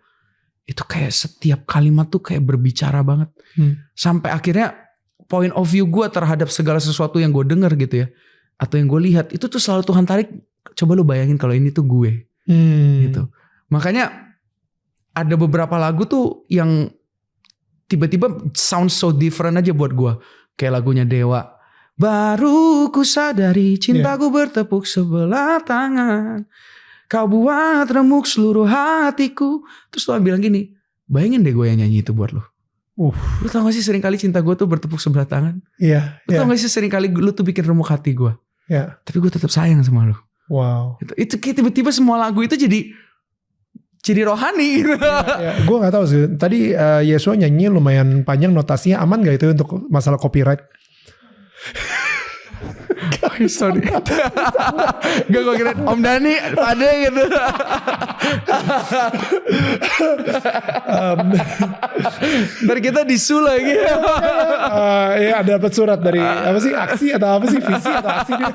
Itu kayak setiap kalimat tuh kayak berbicara banget. Sampai akhirnya point of view gue terhadap segala sesuatu yang gue denger gitu ya. Atau yang gue lihat itu tuh selalu Tuhan tarik. Coba lu bayangin kalau ini tuh gue gitu. Makanya ada beberapa lagu tuh yang tiba-tiba sound so different aja buat gue. Kayak lagunya Dewa, baru ku sadari cintaku bertepuk sebelah tangan, kau buat remuk seluruh hatiku. Terus Tuhan bilang gini, bayangin deh gue yang nyanyi itu buat lu. Lu tau gak sih sering kali cinta gue tuh bertepuk sebelah tangan? Lu tau gak sih sering kali lu tuh bikin remuk hati gue? Tapi gue tetap sayang sama lu. Itu kayak tiba-tiba semua lagu itu jadi rohani. Gue gak tahu sih. Tadi Yesua nyanyi lumayan panjang, notasinya aman gak itu untuk masalah copyright? Sorry. Gak, gue kira Om Dhani ada gitu. Ntar kita disu lagi. Ya ada dapat surat dari apa sih, aksi atau apa sih, visi atau aksi dia.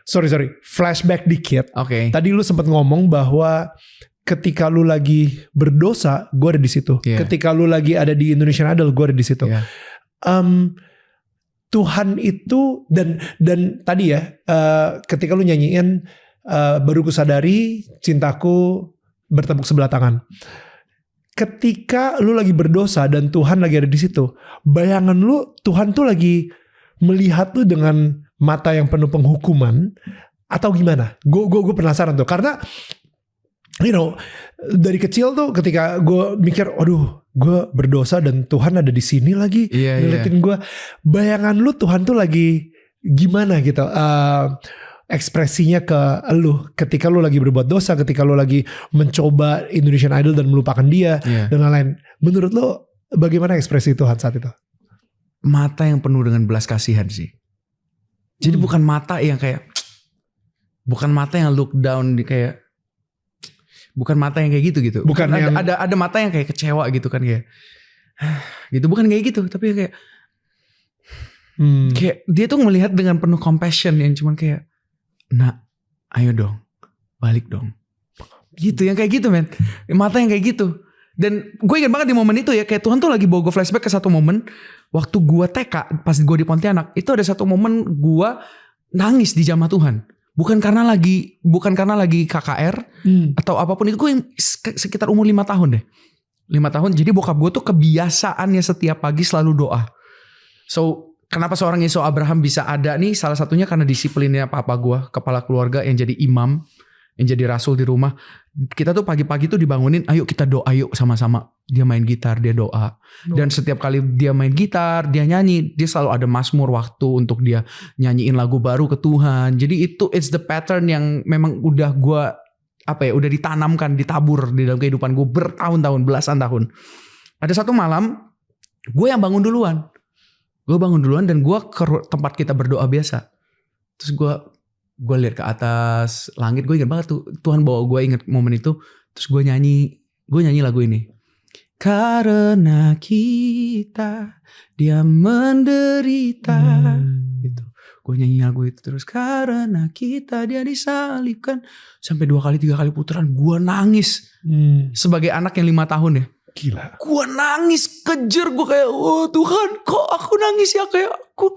Sorry, flashback dikit. Tadi lu sempat ngomong bahwa ketika lu lagi berdosa, gue ada di situ. Ketika lu lagi ada di Indonesian Idol, gue ada di situ. Tuhan itu dan tadi ya, ketika lu nyanyiin baru ku sadari cintaku bertepuk sebelah tangan. Ketika lu lagi berdosa dan Tuhan lagi ada di situ, bayangan lu Tuhan tuh lagi melihat lu dengan mata yang penuh penghukuman atau gimana? Gue penasaran tuh, karena dari kecil tuh ketika gue mikir, aduh, gue berdosa dan Tuhan ada di sini lagi ngeliatin gue. Bayangan lu Tuhan tuh lagi gimana gitu? Ekspresinya ke lu ketika lu lagi berbuat dosa, ketika lu lagi mencoba Indonesian Idol dan melupakan dia dan lain-lain. Menurut lu bagaimana ekspresi Tuhan saat itu? Mata yang penuh dengan belas kasihan sih. Jadi bukan mata yang kayak, bukan mata yang look down di kayak, bukan mata yang kayak gitu. Bukan yang ada mata yang kayak kecewa gitu kan, kayak gitu, bukan kayak gitu, tapi kayak kayak dia tuh melihat dengan penuh compassion yang cuman kayak, nak, ayo dong, balik dong. Gitu, yang kayak gitu men. Mata yang kayak gitu. Dan gue ingat banget di momen itu ya, kayak Tuhan tuh lagi bawa gue flashback ke satu momen waktu gue TK, pas gue di Pontianak. Itu ada satu momen gue nangis di jamaah Tuhan. Bukan karena lagi KKR atau apapun itu. Gue sekitar umur 5 tahun deh. 5 tahun. Jadi bokap gue tuh kebiasaannya setiap pagi selalu doa. So kenapa seorang Yesua Abraham bisa ada nih? Salah satunya karena disiplinnya papa gue, kepala keluarga yang jadi imam, yang jadi rasul di rumah. Kita tuh pagi-pagi tuh dibangunin, ayo kita doa yuk sama-sama. Dia main gitar, dia doa. Dan setiap kali dia main gitar, dia nyanyi, dia selalu ada mazmur waktu untuk dia nyanyiin lagu baru ke Tuhan. Jadi it's the pattern yang memang udah gue udah ditanamkan, ditabur di dalam kehidupan gue bertahun-tahun, belasan tahun. Ada satu malam gue yang bangun duluan. Gue bangun duluan dan gue ke tempat kita berdoa biasa. Terus gue lihat ke atas langit, gue ingat banget tuh Tuhan bawa gue ingat momen itu. Terus gue nyanyi lagu ini. Karena kita dia menderita. Gitu. Gue nyanyi lagu itu terus. Karena kita dia disalibkan. Sampai 2 kali 3 kali putaran gue nangis. Sebagai anak yang 5 tahun ya. Gila. Gue nangis kejer, gue kayak, oh Tuhan kok aku nangis ya, kayak kok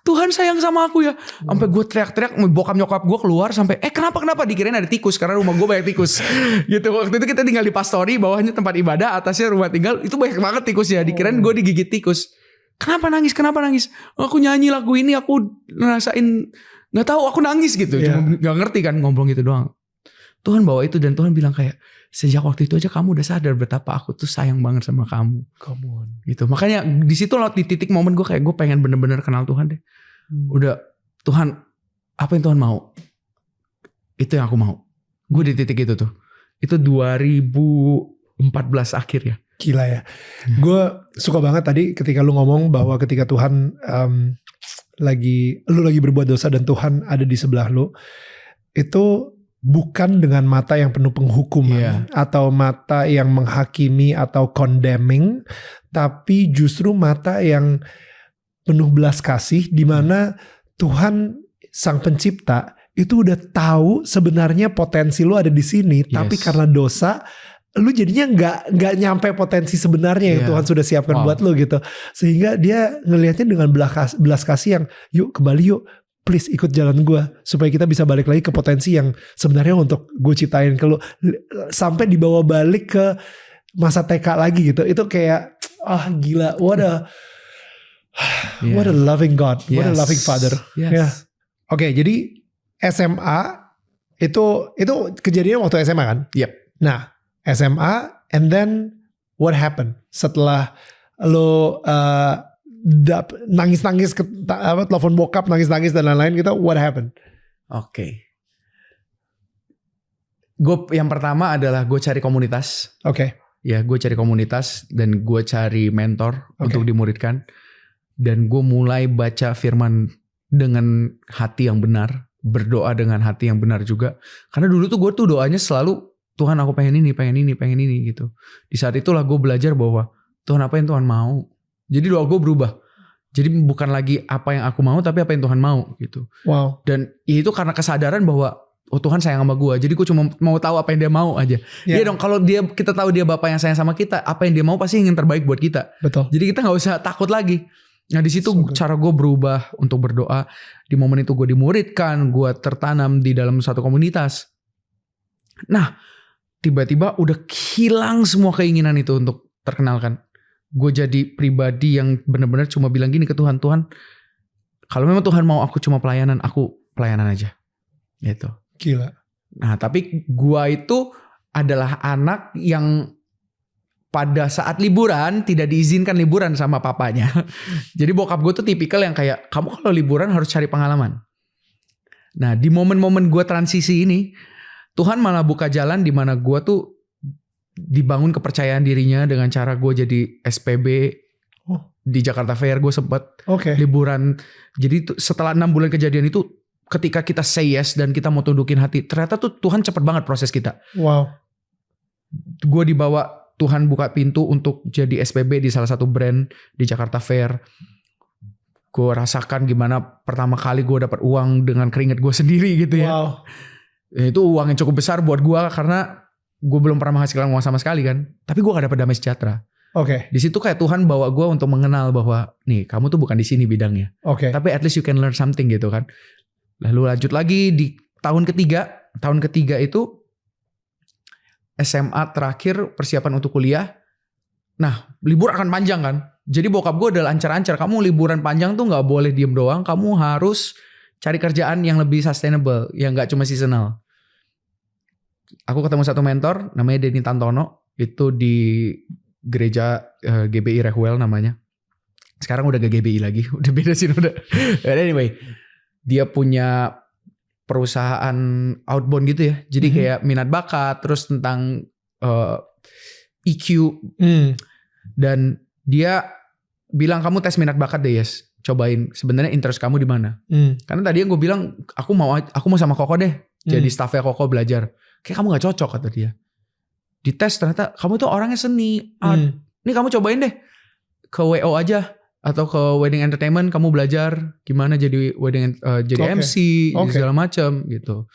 Tuhan sayang sama aku ya. Sampai gue teriak-teriak, bokap nyokap gue keluar sampai kenapa dikirain ada tikus karena rumah gue banyak tikus. Gitu. Waktu itu kita tinggal di Pastori, bawahnya tempat ibadah, atasnya rumah tinggal, itu banyak banget tikus ya. Dikirain gue digigit tikus. Kenapa nangis? Aku nyanyi lagu ini, aku ngerasain nggak tahu aku nangis gitu. Cuma nggak ngerti kan, ngomong gitu doang. Tuhan bawa itu dan Tuhan bilang kayak, sejak waktu itu aja kamu udah sadar betapa aku tuh sayang banget sama kamu. Come on. Gitu. Makanya di situ loh di titik momen gue kayak gue pengen bener-bener kenal Tuhan deh. Udah Tuhan, apa yang Tuhan mau? Itu yang aku mau. Gue di titik itu tuh. Itu 2014 akhir ya. Gila ya. Gue suka banget tadi ketika lu ngomong bahwa ketika Tuhan lu lagi berbuat dosa dan Tuhan ada di sebelah lu. Itu bukan dengan mata yang penuh penghukuman atau mata yang menghakimi atau condemning, tapi justru mata yang penuh belas kasih, di mana Tuhan Sang Pencipta itu udah tahu sebenarnya potensi lu ada di sini, tapi karena dosa lu jadinya nggak nyampe potensi sebenarnya yang Tuhan sudah siapkan buat lu gitu, sehingga dia ngelihatnya dengan belas kasih yang yuk kembali yuk. Please ikut jalan gue supaya kita bisa balik lagi ke potensi yang sebenarnya untuk gue ciptain ke lu, sampai dibawa balik ke masa TK lagi gitu. Itu kayak gila, what a loving God, what a loving Father. Oke, jadi SMA itu kejadian waktu SMA kan? Yep. Nah, SMA and then what happened setelah lo nangis-nangis telepon bokap, nangis-nangis dan lain-lain gitu, what happened? Oke. Gue yang pertama adalah gue cari komunitas. Oke. Ya, gue cari komunitas dan gue cari mentor untuk dimuridkan. Dan gue mulai baca firman dengan hati yang benar, berdoa dengan hati yang benar juga. Karena dulu tuh gue tuh doanya selalu, Tuhan aku pengen ini gitu. Di saat itulah gue belajar bahwa Tuhan apa yang Tuhan mau. Jadi doa gue berubah. Jadi bukan lagi apa yang aku mau, tapi apa yang Tuhan mau gitu. Wow. Dan itu karena kesadaran bahwa Tuhan sayang sama gue. Jadi gue cuma mau tahu apa yang dia mau aja. Iya dong, kalau kita tahu dia Bapa yang sayang sama kita, apa yang dia mau pasti ingin terbaik buat kita. Betul. Jadi kita nggak usah takut lagi. Nah di situ cara gue berubah untuk berdoa. Di momen itu gue dimuridkan, gue tertanam di dalam satu komunitas. Nah tiba-tiba udah hilang semua keinginan itu untuk terkenalkan. Gue jadi pribadi yang benar-benar cuma bilang gini ke Tuhan, Tuhan, kalau memang Tuhan mau aku cuma pelayanan, aku pelayanan aja. Gitu. Gila. Nah, tapi gue itu adalah anak yang pada saat liburan tidak diizinkan liburan sama papanya. Jadi bokap gue tuh tipikal yang kayak, kamu kalau liburan harus cari pengalaman. Nah, di momen-momen gue transisi ini, Tuhan malah buka jalan di mana gue tuh dibangun kepercayaan dirinya dengan cara gue jadi SPB di Jakarta Fair. Gue sempat liburan. Jadi setelah 6 bulan kejadian itu, ketika kita say yes dan kita mau tundukin hati, ternyata tuh Tuhan cepet banget proses kita. Wow. Gue dibawa, Tuhan buka pintu untuk jadi SPB di salah satu brand di Jakarta Fair. Gue rasakan gimana pertama kali gue dapat uang dengan keringat gue sendiri gitu ya. Wow. Itu uang yang cukup besar buat gue karena gue belum pernah menghasilkan uang sama sekali kan. Tapi gue gak dapat damai sejahtera. Di situ kayak Tuhan bawa gue untuk mengenal bahwa nih kamu tuh bukan di sini bidangnya. Tapi at least you can learn something gitu kan. Lalu lanjut lagi di tahun ketiga. Tahun ketiga itu SMA terakhir persiapan untuk kuliah. Nah libur akan panjang kan. Jadi bokap gue udah lancar-lancar. Kamu liburan panjang tuh gak boleh diem doang. Kamu harus cari kerjaan yang lebih sustainable. Yang gak cuma seasonal. Aku ketemu satu mentor namanya Denny Tantono. Itu di gereja GBI Rehwell namanya. Sekarang udah gak GBI lagi. Udah beda sih udah. Anyway. Dia punya perusahaan outbound gitu ya. Jadi kayak minat bakat, terus tentang EQ. Dan dia bilang kamu tes minat bakat deh Yes. Cobain sebenarnya interest kamu di mana. Karena tadi yang gue bilang aku mau sama Koko deh. Jadi staffnya Koko belajar. Kayak kamu gak cocok kata dia. Di tes ternyata kamu tuh orangnya seni. Ini kamu cobain deh. Ke WO aja. Atau ke wedding entertainment kamu belajar gimana jadi jadi MC segala macam gitu.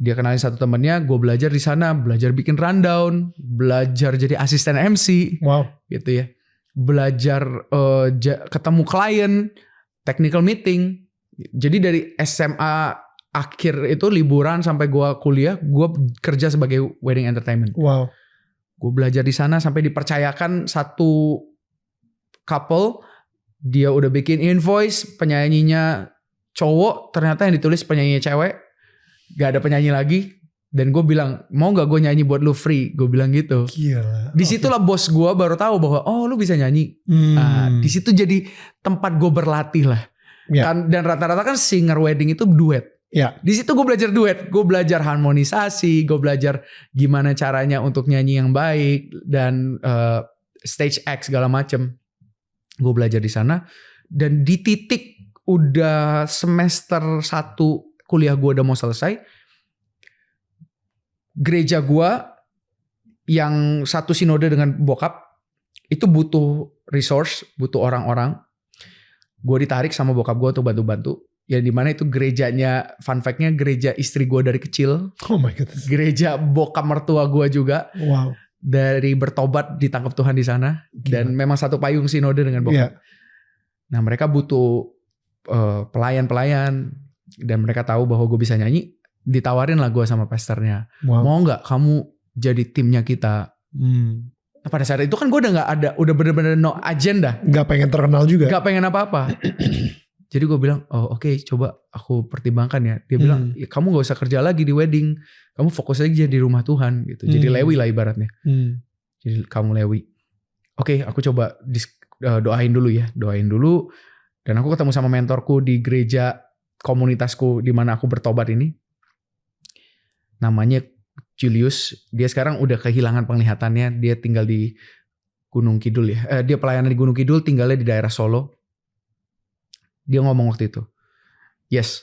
Dia kenalin satu temennya, gue belajar di sana, belajar bikin rundown, belajar jadi asisten MC, gitu ya. Belajar ketemu klien, technical meeting. Jadi dari SMA akhir itu liburan sampai gue kuliah, gue kerja sebagai wedding entertainment. Gue belajar di sana sampai dipercayakan satu couple. Dia udah bikin invoice, penyanyinya cowok, ternyata yang ditulis penyanyinya cewek. Gak ada penyanyi lagi. Dan gue bilang, mau gak gue nyanyi buat lu free? Gue bilang gitu. Gila. Disitulah bos gue baru tahu bahwa, oh lu bisa nyanyi. Nah, disitu jadi tempat gue berlatih lah. Dan rata-rata kan singer wedding itu duet. Di situ gue belajar duet. Gue belajar harmonisasi. Gue belajar gimana caranya untuk nyanyi yang baik. Dan stage act segala macem. Gue belajar di sana dan di titik udah semester 1 kuliah gue udah mau selesai, gereja gue yang satu sinode dengan bokap itu butuh resource, butuh orang-orang. Gue ditarik sama bokap gue untuk bantu-bantu. Ya dimana itu gerejanya, fun fact-nya gereja istri gue dari kecil. Oh my God. Gereja bokap mertua gue juga. Dari bertobat ditangkap Tuhan di sana. Dan memang satu payung sinode dengan bokap. Nah mereka butuh pelayan-pelayan. Dan mereka tahu bahwa gue bisa nyanyi. Ditawarin lah gue sama pastornya. Mau gak kamu jadi timnya kita? Nah, pada saat itu kan gue udah gak ada. Udah bener-bener no agenda. Gak pengen terkenal juga. Gak pengen apa-apa. Jadi gue bilang, oh oke, coba aku pertimbangkan ya. Dia bilang, ya, kamu gak usah kerja lagi di wedding. Kamu fokus aja di rumah Tuhan gitu. Jadi Lewi lah ibaratnya. Jadi kamu Lewi. Oke, aku coba doain dulu ya. Doain dulu. Dan aku ketemu sama mentorku di gereja komunitasku di mana aku bertobat ini. Namanya Julius. Dia sekarang udah kehilangan penglihatannya. Dia tinggal di Gunung Kidul ya. Dia pelayanan di Gunung Kidul, tinggalnya di daerah Solo. Dia ngomong waktu itu, Yes,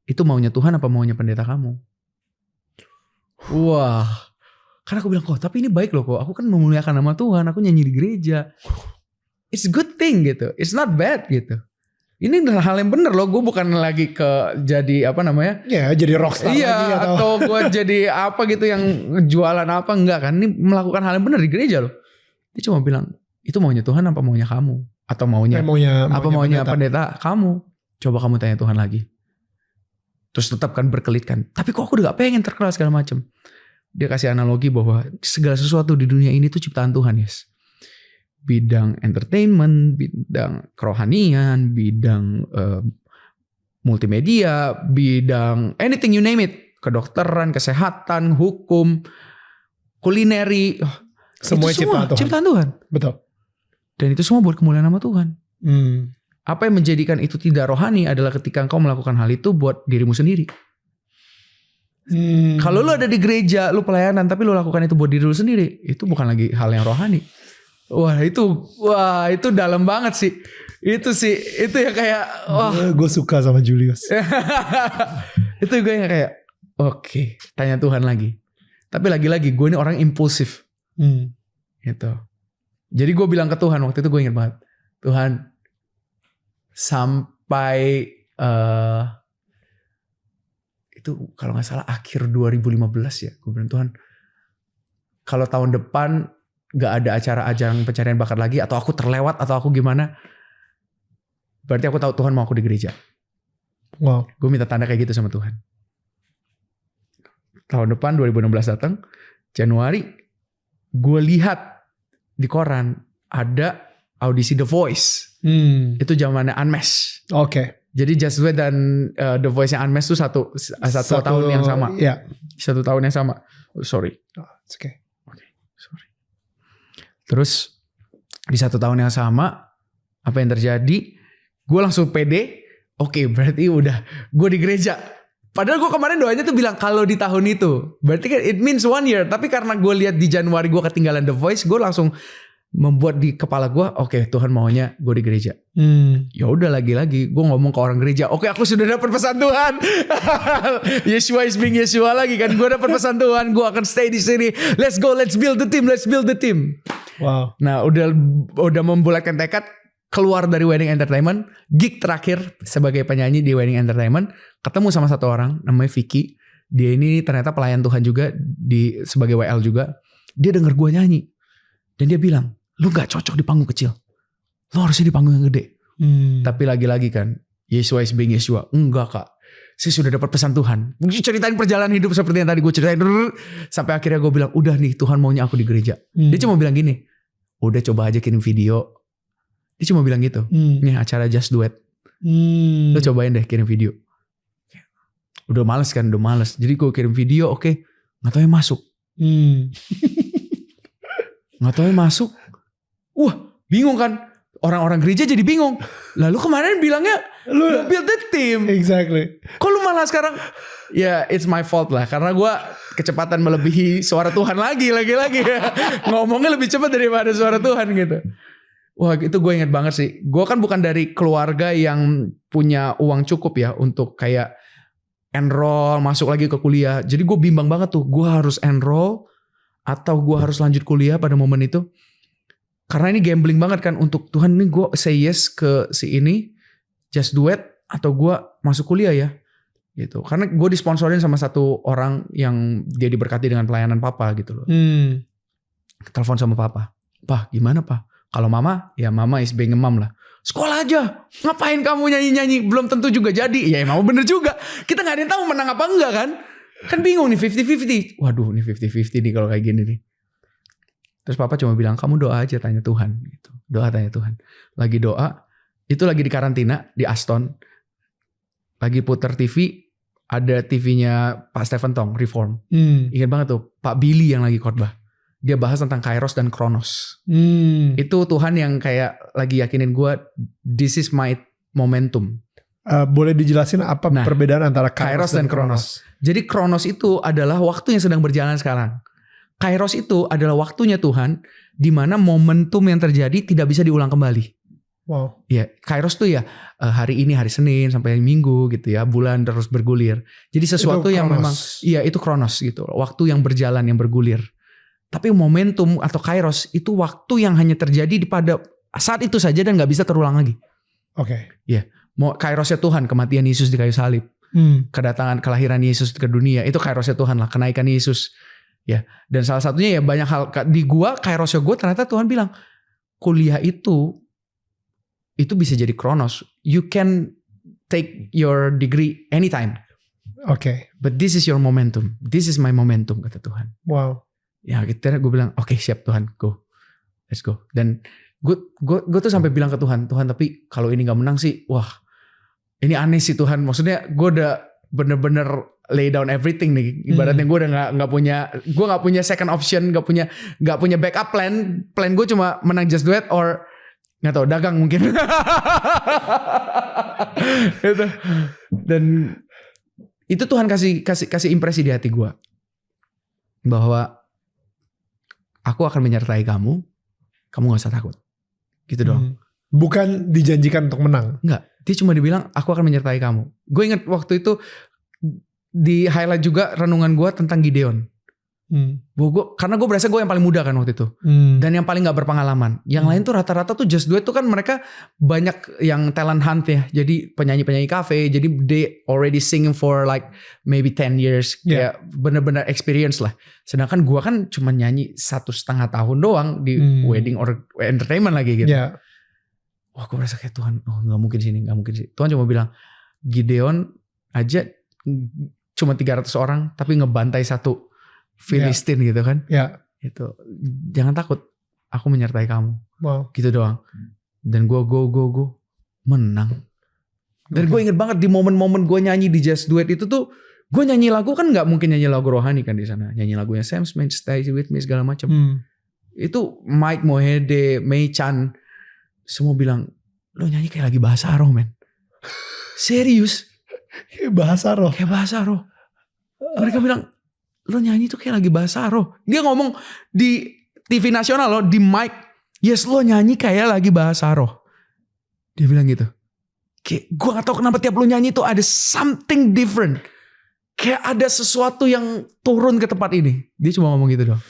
itu maunya Tuhan apa maunya pendeta kamu? Wah, karena aku bilang, kok tapi ini baik loh kok. Aku kan memuliakan nama Tuhan, aku nyanyi di gereja. It's a good thing gitu, it's not bad gitu. Ini adalah hal yang benar loh. Gue bukan lagi jadi apa namanya? Ya jadi rockstar lagi atau gue jadi apa gitu yang jualan apa, enggak kan. Ini melakukan hal yang benar di gereja loh. Dia cuma bilang, itu maunya Tuhan apa maunya kamu? Atau maunya pendeta kamu? Coba kamu tanya Tuhan lagi. Terus tetap kan berkelit kan. Tapi kok aku udah gak pengen terkenal segala macam. Dia kasih analogi bahwa segala sesuatu di dunia ini tuh ciptaan Tuhan, Yes. Bidang entertainment, bidang kerohanian, bidang multimedia, bidang anything you name it. Kedokteran, kesehatan, hukum, kulineri. Semua ciptaan Tuhan. Betul. Dan itu semua buat kemuliaan nama Tuhan. Apa yang menjadikan itu tidak rohani adalah ketika engkau melakukan hal itu buat dirimu sendiri. Kalau lu ada di gereja, lu pelayanan, tapi lu lakukan itu buat diri lu sendiri, itu bukan lagi hal yang rohani. Wah itu dalam banget sih. Itu yang kayak, gue suka sama Julius. Itu gue yang kayak, oke, tanya Tuhan lagi. Tapi lagi-lagi gue ini orang impulsif. Gitu. Jadi gue bilang ke Tuhan waktu itu, gue ingat banget, Tuhan, sampai itu kalau nggak salah akhir 2015 ya, gue bilang Tuhan, kalau tahun depan nggak ada acara ajang pencarian bakat lagi, atau aku terlewat atau aku gimana, berarti aku tahu Tuhan mau aku di gereja. Gue minta tanda kayak gitu sama Tuhan. Tahun depan 2016 datang, Januari, gue lihat di koran ada audisi The Voice. Itu zamannya Unmesh. Jadi Just Wait dan The Voice yang Unmesh itu satu tahun yang sama. Yeah. Satu tahun yang sama. Sorry. It's okay. Sorry. Terus di satu tahun yang sama, apa yang terjadi? Gue langsung pede. Oke, berarti udah gue di gereja. Padahal gue kemarin doanya tuh bilang kalau di tahun itu. Berarti kan it means 1 year. Tapi karena gue lihat di Januari gue ketinggalan The Voice, gue langsung membuat di kepala gue, oke, Tuhan maunya gue di gereja. Ya udah lagi-lagi gue ngomong ke orang gereja, oke, aku sudah dapat pesan Tuhan. Yeshua is being Yeshua lagi kan. Gue dapat pesan Tuhan, gue akan stay di sini. Let's go, let's build the team. Wow. Nah, udah membulatkan tekad. Keluar dari Wedding Entertainment, gig terakhir sebagai penyanyi di Wedding Entertainment, ketemu sama satu orang namanya Vicky. Dia ini ternyata pelayan Tuhan juga sebagai WL juga. Dia denger gue nyanyi dan dia bilang, lu gak cocok di panggung kecil, lu harusnya di panggung yang gede. Tapi lagi-lagi kan, Yeshua is being Yeshua. Enggak kak, saya sudah dapat pesan Tuhan. Ceritain perjalanan hidup seperti yang tadi gue ceritain. Sampai akhirnya gue bilang, udah nih Tuhan maunya aku di gereja. Dia cuma bilang gini, udah coba aja kirim video. Dia cuma bilang gitu. Nih acara Just Duet. Lo cobain deh kirim video. Udah males. Jadi gue kirim video, oke. Gak tau yang masuk. Gak tau yang masuk. Wah, bingung kan. Orang-orang gereja jadi bingung. Lalu kemarin bilangnya lu build the team. Exactly. Kok lu malah sekarang? Ya it's my fault lah. Karena gue kecepatan melebihi suara Tuhan lagi. Ngomongnya lebih cepat daripada suara Tuhan gitu. Wah, itu gue inget banget sih. Gue kan bukan dari keluarga yang punya uang cukup ya untuk kayak enroll, masuk lagi ke kuliah. Jadi gue bimbang banget tuh. Gue harus enroll atau gue harus lanjut kuliah pada momen itu. Karena ini gambling banget kan untuk Tuhan, ini gue say yes ke si ini, Just Duet, atau gue masuk kuliah ya. Gitu. Karena gue disponsorin sama satu orang yang dia diberkati dengan pelayanan papa gitu loh. Telepon sama papa. Pak, gimana pak? Kalau mama, ya mama is being a mom lah. Sekolah aja, ngapain kamu nyanyi-nyanyi? Belum tentu juga jadi. Ya emang bener juga. Kita gak ada yang tahu menang apa enggak kan? Kan bingung nih 50-50. Waduh nih 50-50 nih kalau kayak gini nih. Terus papa cuma bilang, kamu doa aja tanya Tuhan. Gitu. Doa tanya Tuhan. Lagi doa, itu lagi di karantina di Aston. Lagi puter TV, ada TV-nya Pak Stephen Tong, Reform. Ingat banget tuh, Pak Billy yang lagi khotbah. Dia bahas tentang Kairos dan Kronos. Itu Tuhan yang kayak lagi yakinin gue, this is my momentum. Boleh dijelasin apa perbedaan antara Kairos dan Kronos? Jadi Kronos itu adalah waktu yang sedang berjalan sekarang. Kairos itu adalah waktunya Tuhan, di mana momentum yang terjadi tidak bisa diulang kembali. Wow. Ya, Kairos tuh ya hari ini, hari Senin sampai Minggu gitu ya, bulan terus bergulir. Jadi sesuatu yang memang, iya itu Kronos gitu, waktu yang berjalan yang bergulir. Tapi momentum atau Kairos itu waktu yang hanya terjadi pada saat itu saja dan gak bisa terulang lagi. Oke. Ya, Kairosnya Tuhan, kematian Yesus di kayu salib. Kedatangan kelahiran Yesus ke dunia, itu Kairosnya Tuhan lah, kenaikan Yesus. Ya, dan salah satunya ya banyak hal di gua, Kairosnya gue ternyata Tuhan bilang, kuliah itu bisa jadi Kronos. You can take your degree anytime. Oke. But this is your momentum. This is my momentum, kata Tuhan. Wow. Ya akhirnya gue bilang oke, siap Tuhan, go, let's go. Dan gue tuh sampai bilang ke Tuhan tapi kalau ini gak menang sih, wah ini aneh sih Tuhan. Maksudnya gue udah bener-bener lay down everything nih. Ibaratnya gue udah gak punya second option, gak punya backup plan. Plan gue cuma menang Just Duet or nggak tahu dagang mungkin. Gitu. Dan itu Tuhan kasih impresi di hati gue bahwa aku akan menyertai kamu gak usah takut. Gitu dong. Bukan dijanjikan untuk menang. Enggak, dia cuma dibilang aku akan menyertai kamu. Gue ingat waktu itu di highlight juga renungan gue tentang Gideon. Karena gue berasa gue yang paling muda kan waktu itu. Dan yang paling gak berpengalaman. Yang lain tuh rata-rata tuh Just Duet tuh kan mereka banyak yang talent hunt ya. Jadi penyanyi-penyanyi cafe. Jadi they already singing for like maybe 10 years. Kayak bener-bener experience lah. Sedangkan gue kan cuma nyanyi 1,5 tahun doang di wedding or entertainment lagi gitu. Wah gue berasa kayak Tuhan, gak mungkin sini. Tuhan cuma bilang, Gideon aja cuma 300 orang tapi ngebantai satu Filistin gitu kan. Itu jangan takut, aku menyertai kamu. Wow. Gitu doang. Dan gue menang. Dan gue inget banget di momen-momen gue nyanyi di Just Duet itu tuh, gue nyanyi lagu kan nggak mungkin nyanyi lagu rohani kan di sana. Nyanyi lagunya Sam Smith, Stay With Me segala macam. Itu Mike Mohede, Mei Chan, semua bilang lo nyanyi kayak lagi bahasa roh men. Serius. Kayak bahasa roh. Kayak bahasa roh. Mereka bilang, lo nyanyi tuh kayak lagi bahasa roh. Dia ngomong di TV nasional loh, di mic. Yes, lo nyanyi kayak lagi bahasa roh. Dia bilang gitu. Kayak gue gak tahu kenapa tiap lo nyanyi tuh ada something different. Kayak ada sesuatu yang turun ke tempat ini. Dia cuma ngomong gitu doang.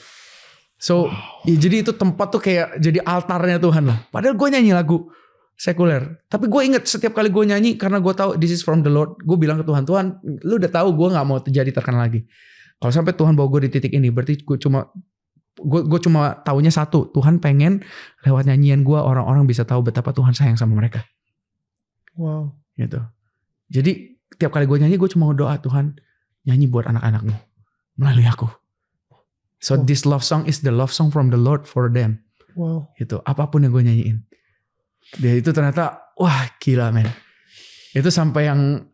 So, ya jadi itu tempat tuh kayak jadi altarnya Tuhan lah. Padahal gue nyanyi lagu sekuler. Tapi gue inget setiap kali gue nyanyi, karena gue tahu this is from the Lord. Gue bilang ke Tuhan, Tuhan lu udah tahu gue gak mau jadi terkenal lagi. Kalau sampai Tuhan bawa gue di titik ini, berarti gue cuma taunya satu. Tuhan pengen lewat nyanyian gue orang-orang bisa tahu betapa Tuhan sayang sama mereka. Wow. Gitu. Jadi tiap kali gue nyanyi, gue cuma doa, Tuhan nyanyi buat anak-anakmu melalui aku. So this love song is the love song from the Lord for them. Wow. Gitu. Apapun yang gue nyanyiin. Dia itu ternyata wah gila men. Itu sampai yang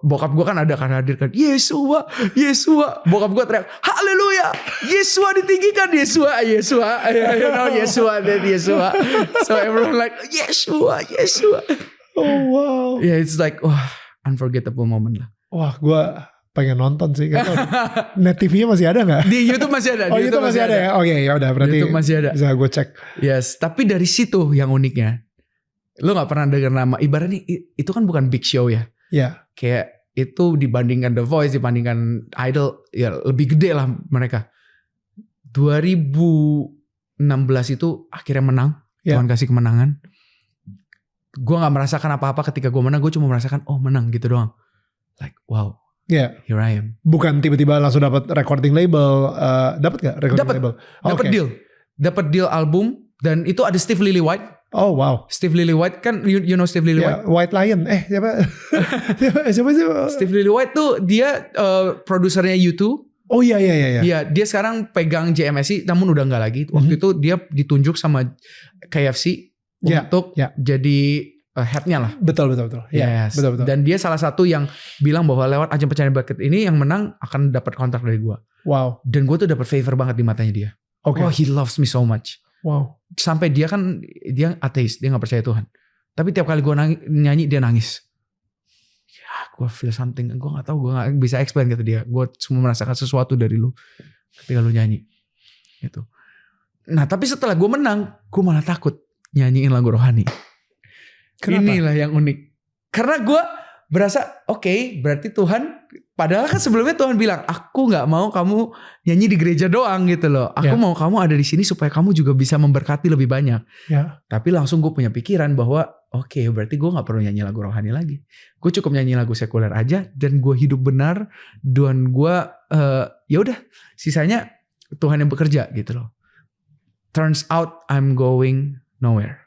bokap gue kan ada kan hadir kan. Yesua, Yesua. Bokap gue teriak, haleluya. Yesua ditinggikan, Yesua, Yesua. You know Yesua, that Yesua. So everyone like Yesua, Yesua. Oh wow. Yeah, it's like wah unforgettable moment lah. Wah, gue pengen nonton sih. Net TV-nya masih ada nggak? Di YouTube masih ada. Oh, YouTube masih ada ya. Oke, ya udah berarti YouTube masih ada. Bisa gue cek. Yes, tapi dari situ yang uniknya, lo nggak pernah dengar nama. Ibaratnya itu kan bukan big show ya. Ya. Kayak itu dibandingkan The Voice, dibandingkan Idol, ya lebih gede lah mereka. 2016 itu akhirnya menang. Ya. Tuhan kasih kemenangan. Gue nggak merasakan apa-apa ketika gue menang. Gue cuma merasakan menang gitu doang. Like wow. Ya. Here I am. Bukan tiba-tiba langsung dapat recording label. Dapat gak recording label? Dapat deal. Dapat deal album. Dan itu ada Steve Lillywhite. Oh wow. Steve Lillywhite kan you know Steve Lillywhite? White Lion. Siapa? siapa sih? Steve Lillywhite tuh dia produsernya U2. Oh iya. Iya, dia sekarang pegang JMSC namun udah enggak lagi. Waktu itu dia ditunjuk sama KFC untuk jadi headnya lah. Betul. Yes. Betul. Dan dia salah satu yang bilang bahwa lewat ajang pencarian bakat ini yang menang akan dapat kontrak dari gue. Wow. Dan gue tuh dapat favor banget di matanya dia. Okay. Oh, he loves me so much. Wow. Sampai dia ateis, dia nggak percaya Tuhan. Tapi tiap kali gue nyanyi dia nangis. Ya, gue feel something. Gue nggak tahu, gue nggak bisa explain kata dia. Gue cuma merasakan sesuatu dari lu ketika lu nyanyi. Gitu. Nah, tapi setelah gue menang, gue malah takut nyanyiin lagu rohani. Kenapa? Inilah yang unik. Karena gue berasa berarti Tuhan, padahal kan sebelumnya Tuhan bilang, aku gak mau kamu nyanyi di gereja doang gitu loh. Aku mau kamu ada di sini supaya kamu juga bisa memberkati lebih banyak. Tapi langsung gue punya pikiran bahwa berarti gue gak perlu nyanyi lagu rohani lagi. Gue cukup nyanyi lagu sekuler aja dan gue hidup benar. Dan gue ya udah sisanya Tuhan yang bekerja gitu loh. Turns out I'm going nowhere.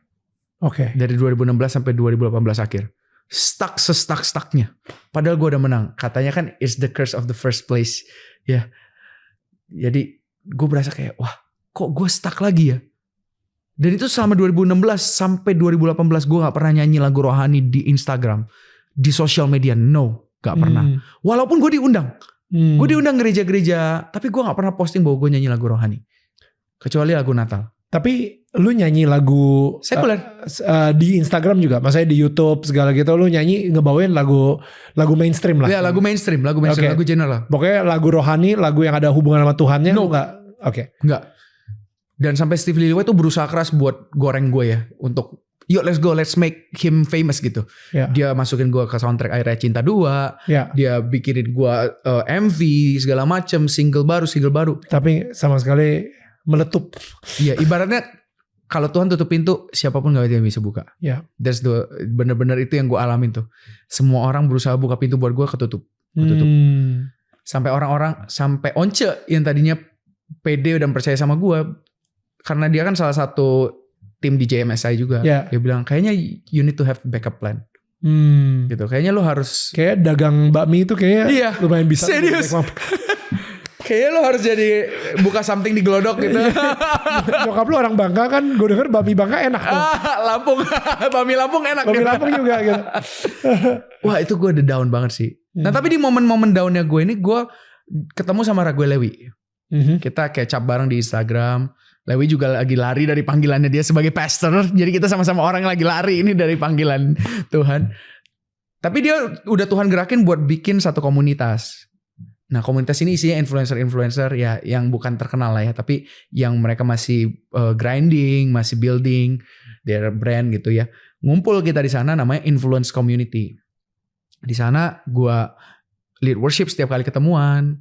Dari 2016 sampai 2018 akhir. Stucknya. Padahal gue udah menang. Katanya kan it's the curse of the first place. Ya. Jadi gue berasa kayak wah kok gue stuck lagi ya. Dan itu selama 2016 sampai 2018 gue gak pernah nyanyi lagu rohani di Instagram. Di social media. No. Gak pernah. Walaupun gue diundang. Gue diundang gereja-gereja. Tapi gue gak pernah posting bahwa gue nyanyi lagu rohani. Kecuali lagu Natal. Tapi lu nyanyi lagu sekuler di Instagram juga, maksudnya di YouTube segala gitu, lu nyanyi ngebawain lagu mainstream lah. Ya lagu mainstream, lagu general. Pokoknya lagu rohani, lagu yang ada hubungan sama Tuhannya, lu nggak? Nggak. Dan sampai Steve Lillywhite tuh berusaha keras buat goreng gue ya, untuk yuk let's make him famous gitu. Dia masukin gue ke soundtrack Akhirnya Cinta 2. Dia bikinin gue MV segala macem, single baru. Tapi sama sekali meletup. Iya, ibaratnya kalau Tuhan tutup pintu, siapapun gak bisa buka. That's bener-bener itu yang gue alamin tuh. Semua orang berusaha buka pintu buat gue, ketutup. Sampai orang-orang, sampai Once yang tadinya pede dan percaya sama gue, karena dia kan salah satu tim di JMSI juga. Dia bilang kayaknya you need to have backup plan. Gitu. Kayaknya lo harus kayak dagang bakmi itu kayak lumayan bisa. Serius. Kayaknya lo harus jadi buka something di Glodok gitu. Nyokap lo orang Bangka kan, gue denger bakmi Bangka enak tuh. Lampung, bakmi Lampung enak. Bakmi Lampung juga gitu. Wah itu gue udah down banget sih. Nah tapi di momen-momen downnya gue ini, gue ketemu sama Raguel Lewi. Kita kayak cap bareng di Instagram. Lewi juga lagi lari dari panggilannya dia sebagai pastor. Jadi kita sama-sama orang yang lagi lari ini dari panggilan Tuhan. Tapi dia udah Tuhan gerakin buat bikin satu komunitas. Nah komunitas ini isinya influencer-influencer ya yang bukan terkenal lah ya. Tapi yang mereka masih grinding, masih building their brand gitu ya. Ngumpul kita di sana namanya Influence Community. Di sana gue lead worship setiap kali ketemuan.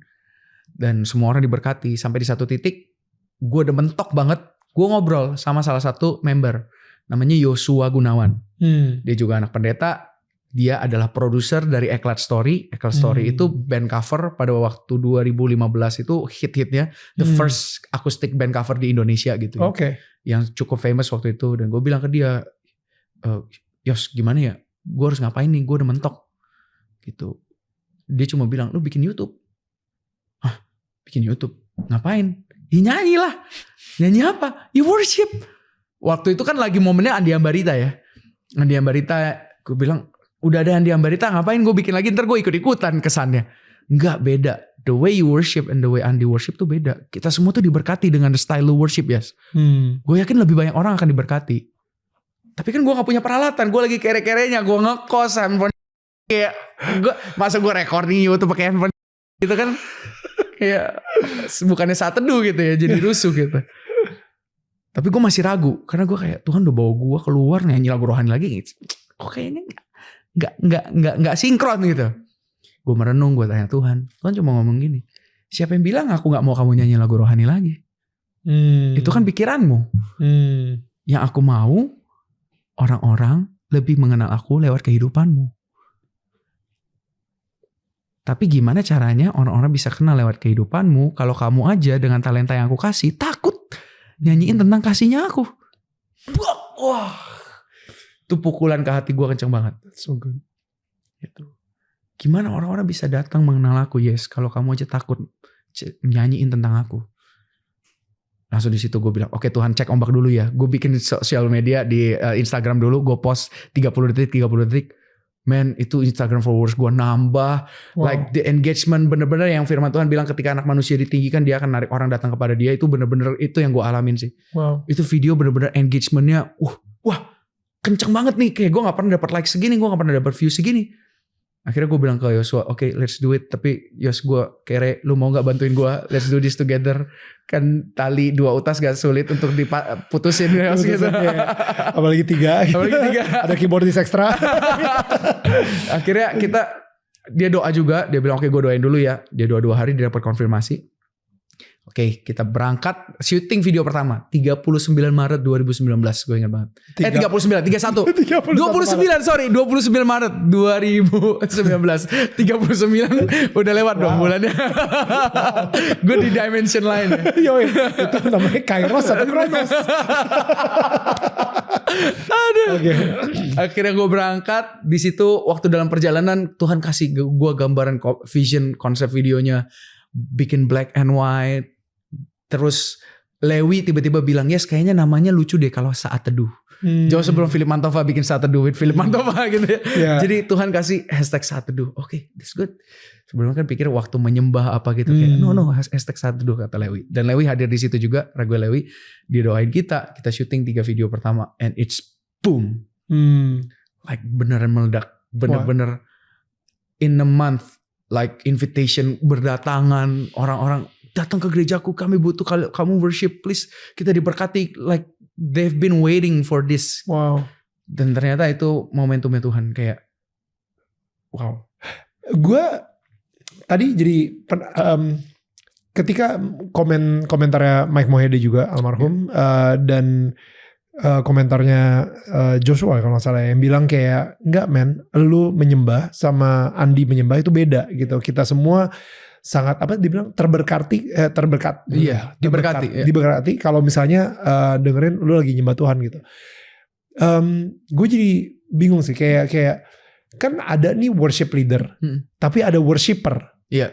Dan semua orang diberkati. Sampai di satu titik gue udah mentok banget. Gue ngobrol sama salah satu member. Namanya Yosua Gunawan. Dia juga anak pendeta. Dia adalah produser dari Eclat Story. Eclat Story itu band cover pada waktu 2015 itu hit-hitnya. The first acoustic band cover di Indonesia gitu ya. Oke. Yang cukup famous waktu itu. Dan gue bilang ke dia, Yos gimana ya? Gue harus ngapain nih? Gue udah mentok. Gitu. Dia cuma bilang, lu bikin YouTube. Hah? Bikin YouTube? Ngapain? Ya nyanyi lah. Nyanyi apa? Ya worship. Waktu itu kan lagi momennya Andi Ambarita ya. Andi Ambarita, gue bilang, udah ada Andi Ambarita ngapain gue bikin lagi, ntar gue ikut-ikutan kesannya. Enggak, beda. The way you worship and the way Andi worship tuh beda. Kita semua tuh diberkati dengan the style lu worship, yes. Gue yakin lebih banyak orang akan diberkati. Tapi kan gue gak punya peralatan. Gue lagi kere-kerenya. Gue ngekos handphone. Kayak masa gue recording YouTube pakai handphone gitu kan. Kayak bukannya saat teduh gitu ya. Jadi rusuh gitu. Tapi gue masih ragu. Karena gue kayak Tuhan udah bawa gue keluar nyanyi lagu rohani lagi. Kok kayaknya nggak sinkron gitu. Gue merenung, gue tanya Tuhan cuma ngomong gini, siapa yang bilang aku nggak mau kamu nyanyi lagu rohani lagi? Itu kan pikiranmu. Yang aku mau orang-orang lebih mengenal aku lewat kehidupanmu. Tapi gimana caranya orang-orang bisa kenal lewat kehidupanmu kalau kamu aja dengan talenta yang aku kasih takut nyanyiin tentang kasihnya aku? Wah. Itu pukulan ke hati gue kenceng banget. So good. Gitu. Gimana orang-orang bisa datang mengenal aku, yes, kalau kamu aja takut nyanyiin tentang aku. Langsung di situ gue bilang, oke Tuhan, cek ombak dulu ya. Gue bikin sosial media di Instagram dulu, gue post 30 detik. Man, itu Instagram followers gue nambah. Wow. Like the engagement bener-bener yang firman Tuhan bilang ketika anak manusia ditinggikan dia akan narik orang datang kepada dia. Itu bener-bener itu yang gue alamin sih. Wow. Itu video bener-bener engagementnya, wah kenceng banget nih. Kayak gue gak pernah dapat like segini, gue gak pernah dapat view segini. Akhirnya gue bilang ke Yosua, oke, let's do it. Tapi Yos, gue kere, lu mau gak bantuin gue? Let's do this together. Kan tali 2 utas gak sulit untuk diputusin. Yos, gitu. Ya. Apalagi 3. Ada keyboardis ekstra. Akhirnya dia doa juga. Dia bilang, oke, gue doain dulu ya. Dia doa 2 hari, dia dapat konfirmasi. Oke, kita berangkat syuting video pertama 39 Maret 2019, gue ingat banget. 31 29 Maret 2019. 39 udah lewat dong bulannya. Gue di dimension lain ya. Yo, itu namanya Kairos atau Kronos. Aduh. Okay. Akhirnya gue berangkat. Di situ waktu dalam perjalanan Tuhan kasih gue gambaran vision konsep videonya, bikin black and white. Terus Lewi tiba-tiba bilang, yes kayaknya namanya lucu deh kalau Saat Teduh. Jauh sebelum Philip Mantova bikin Saat Teduh with Philip Mantova gitu ya. Yeah. Jadi Tuhan kasih hashtag Saat Teduh. Oke, that's good. Sebelumnya kan pikir waktu menyembah apa gitu. Kayak no hashtag Saat Teduh kata Lewi. Dan Lewi hadir di situ juga. Raguel Lewi. Dia doain kita. Kita syuting 3 video pertama. And it's boom. Like beneran meledak. Bener-bener in a month. Like invitation berdatangan. Orang-orang datang ke gerejaku, kami butuh kamu worship, please. Kita diberkati, like they've been waiting for this. Wow. Dan ternyata itu momentumnya Tuhan, kayak wow. Gue tadi jadi ketika komentarnya Mike Mohede juga almarhum, dan komentarnya Joshua kalau nggak salah yang bilang kayak enggak men, lu menyembah sama Andi menyembah itu beda gitu. Kita semua sangat dibilang diberkati kalau misalnya dengerin lu lagi nyembah Tuhan gitu. Gue jadi bingung sih kayak kan ada nih worship leader, tapi ada worshipper. Iya.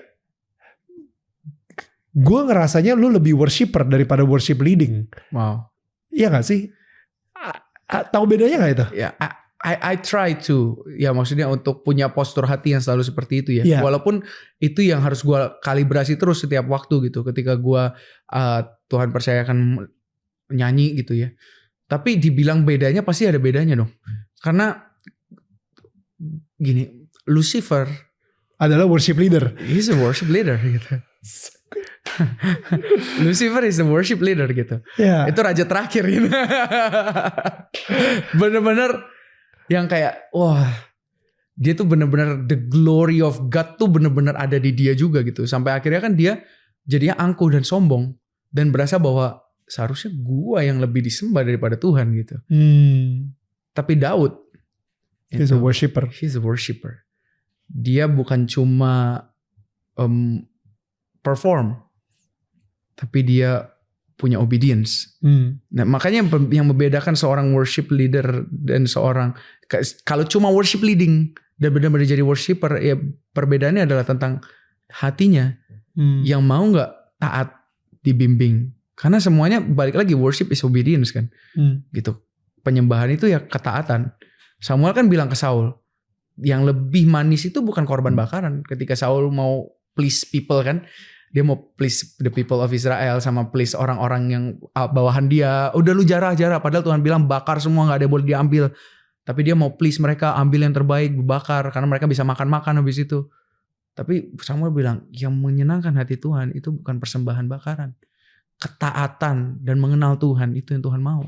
Gue ngerasanya lu lebih worshipper daripada worship leading. Wow. Iya gak sih? Tahu bedanya gak itu? Ya, I try to, ya maksudnya untuk punya postur hati yang selalu seperti itu ya. Yeah. Walaupun itu yang harus gue kalibrasi terus setiap waktu gitu. Ketika gue Tuhan percayakan nyanyi gitu ya. Tapi dibilang bedanya pasti ada bedanya dong. Karena gini, Lucifer adalah worship leader. he's a worship leader gitu. Lucifer is the worship leader gitu. Ya. Itu raja terakhir gitu. Bener-bener yang kayak wah, dia tuh bener-bener the glory of God tuh bener-bener ada di dia juga gitu. Sampai akhirnya kan dia jadinya angkuh dan sombong dan berasa bahwa seharusnya gua yang lebih disembah daripada Tuhan gitu. Tapi Daud He's a worshipper. He's a worshipper. Dia bukan cuma perform, tapi dia punya obedience. Nah, makanya yang membedakan seorang worship leader dan seorang, kalau cuma worship leading dan benar-benar jadi worshipper, ya perbedaannya adalah tentang hatinya yang mau nggak taat dibimbing. Karena semuanya balik lagi worship is obedience kan, gitu. Penyembahan itu ya ketaatan. Samuel kan bilang ke Saul, yang lebih manis itu bukan korban bakaran. Ketika Saul mau please people kan, dia mau please the people of Israel sama please orang-orang yang bawahan dia. Udah lu jarah-jarah, padahal Tuhan bilang bakar semua, gak ada yang boleh diambil. Tapi dia mau please mereka, ambil yang terbaik, bakar, karena mereka bisa makan-makan habis itu. Tapi Samuel bilang, yang menyenangkan hati Tuhan itu bukan persembahan bakaran, ketaatan dan mengenal Tuhan, itu yang Tuhan mau.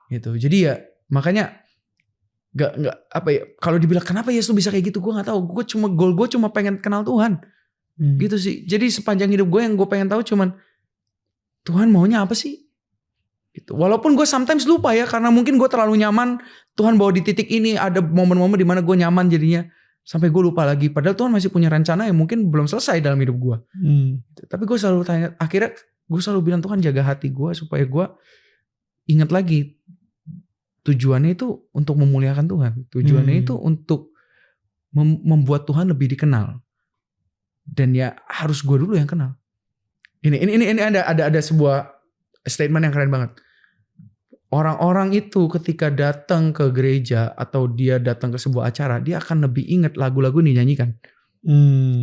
Gitu. Jadi ya makanya nggak apa ya, kalau dibilang kenapa Yesus bisa kayak gitu, gue nggak tahu. Goal gue cuma pengen kenal Tuhan. Gitu sih. Jadi sepanjang hidup gue yang gue pengen tahu cuman Tuhan maunya apa sih? Gitu. Walaupun gue sometimes lupa ya, karena mungkin gue terlalu nyaman. Tuhan bawa di titik ini, ada momen-momen di mana gue nyaman jadinya sampai gue lupa lagi. Padahal Tuhan masih punya rencana yang mungkin belum selesai dalam hidup gue. Gitu. Tapi gue selalu tanya, akhirnya gue selalu bilang Tuhan jaga hati gue supaya gue ingat lagi. Tujuannya itu untuk memuliakan Tuhan. Tujuannya itu untuk membuat Tuhan lebih dikenal. Dan ya harus gue dulu yang kenal. Ini ada sebuah statement yang keren banget. Orang-orang itu ketika datang ke gereja atau dia datang ke sebuah acara, dia akan lebih ingat lagu-lagu yang dinyanyikan